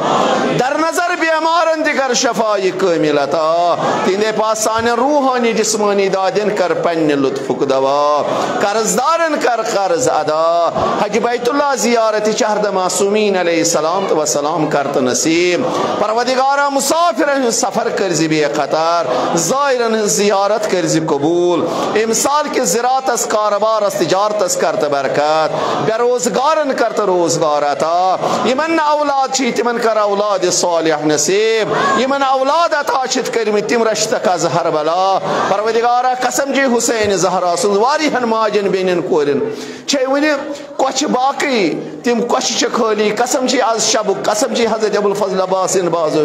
در نظر بیمارن تہ کر شفائی کامل عطا تہندے پاس سان روحانی جسمانی دادن کر پنہ لطفک دوا قرض دارن کر قرض ادا حج بیت اللہ زیارت چہرد معصومین علیہ السلام و سلام کرت نصیب پروردگارا مسافرن سفر کرزی بے خطر زائرن زیارت کرزی قبول امسال کے زراعت اس کاروبار اس تجارت اس کرت برکت بے روزگارن کرت روزگار عطا یمن اولاد چھی تمن کر اولاد صالح نصیب یمن اولاد عطا چت کرم تم رشتک از ہر بلا پروردگارا قسم جی حسین زہرا سن واریہن ماجن بینن کورن چھے ونی کچھ باقی تم کچھ چھ خالی قسم جی از شب قسم جی حضرت ابو الفضل عباسن بازو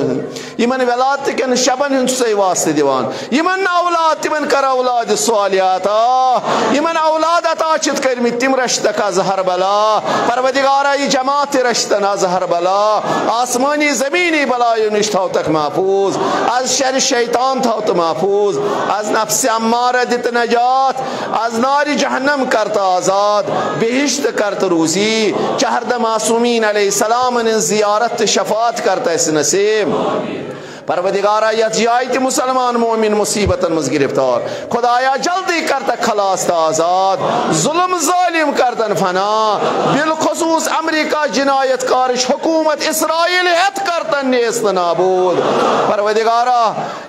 یمن ولادت کن شبن ہن سے واسطہ دیوان یمن اولاد تمن کر اولاد صالح عطا یمن اولاد عطا چت کرم تم رشتک از ہر بلا پروردگارا یہ جماعت رشتن از ہر بلا آسمانی زمینی بلائے نش تھو تک محفوظ از شر شیطان تھو تو محفوظ از نفس امارہ دت نجات از نار جہنم کرتا آزاد بہشت کرت روزی چہرد معصومین علیہ السلام نے زیارت شفاعت کرتا اس نصیب پروردگارا یت جائی تی مسلمان مومن مصیبتن مز گرفتار خدایا جلدی کرتا خلاص تا آزاد ظلم ظالم کردن فنا بالخصوص امریکہ جنایت کارش حکومت اسرائیل ہت کرتن نیست نابود پروردگارا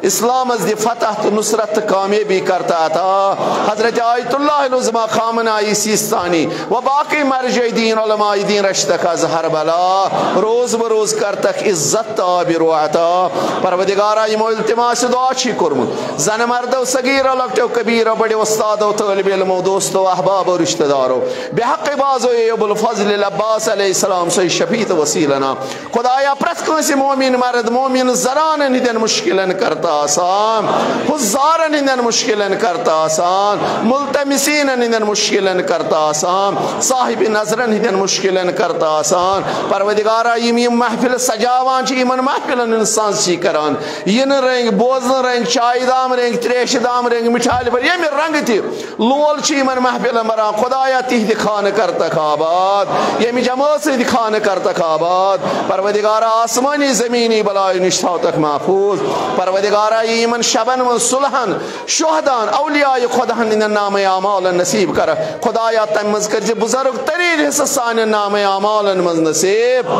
اسلام از دی فتح تو نصرت کامیابی کرتا تھا حضرت آیت اللہ العظمہ خامنہ سیستانی و باقی مرجع دین علماء دین رشتک از ہر بلا روز بروز کرتک عزت تعبیر و عطا پروردگارا یہ التماس دعا چھی کرمت زن مرد و صغیر لکٹو کبیر بڑے استاد و طالب علم و دوست و احباب و رشتہ دارو بحق باز ابو الفضل العباس علیہ السلام سے شفیع وسیلنا خدایا پرتکن سے مومن مرد مومن زران ہندن مشکلن کرتا آسان حزارن ہندن مشکلن کرتا آسان ملتمسین ہندن مشکلن کرتا آسان صاحب نظرن ہندن مشکلن کرتا آسان پروردگارا یہ محفل سجاوان چی من محفلن انسان سی کران ین رنگ بوزن رنگ چائے دام رنگ تریش دام رنگ مٹھائی پر یہ رنگ تھی لول چی من محفل مران خدایا تیہ دکھان کرتا آباد یہ جماعت سے دکھان کرتا آباد پروردگارا آسمانی زمینی بلائی نشتاو تک محفوظ پروردگارا یہ من شبن من صلحن شہدان اولیاء خداہن ان نام اعمال نصیب کر خدایا تمز کر جی بزرگ ترین حصہ سان نام اعمال مز نصیب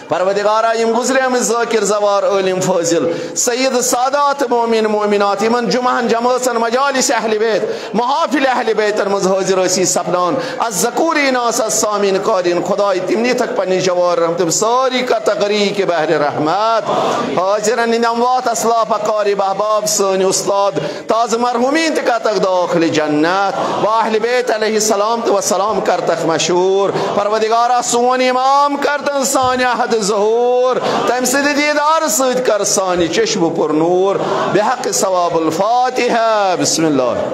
پروردگارا یم گزرے ہم ذاکر زوار علم فاضل سید سادات مومن مومنات من جمعن جماعتن مجالس اہل بیت محافل اہل بیت مز حاضر اسی سپنان از ذکوری ناس از سامین قارین خدای تمنی تک پنی جوار رحمت ساری کا تقریح کے بحر رحمت حاضرن ان اموات اسلاف قارب احباب سانی استاد تاز مرحومین تک تک داخل جنت و اہل بیت علیہ السلام و سلام کر تک مشہور پروردگارا سون امام کردن سانی احد ظہور تم سے دیدار سید کر سانی چشم پر نور بحق ثواب الفاتحہ بسم اللہ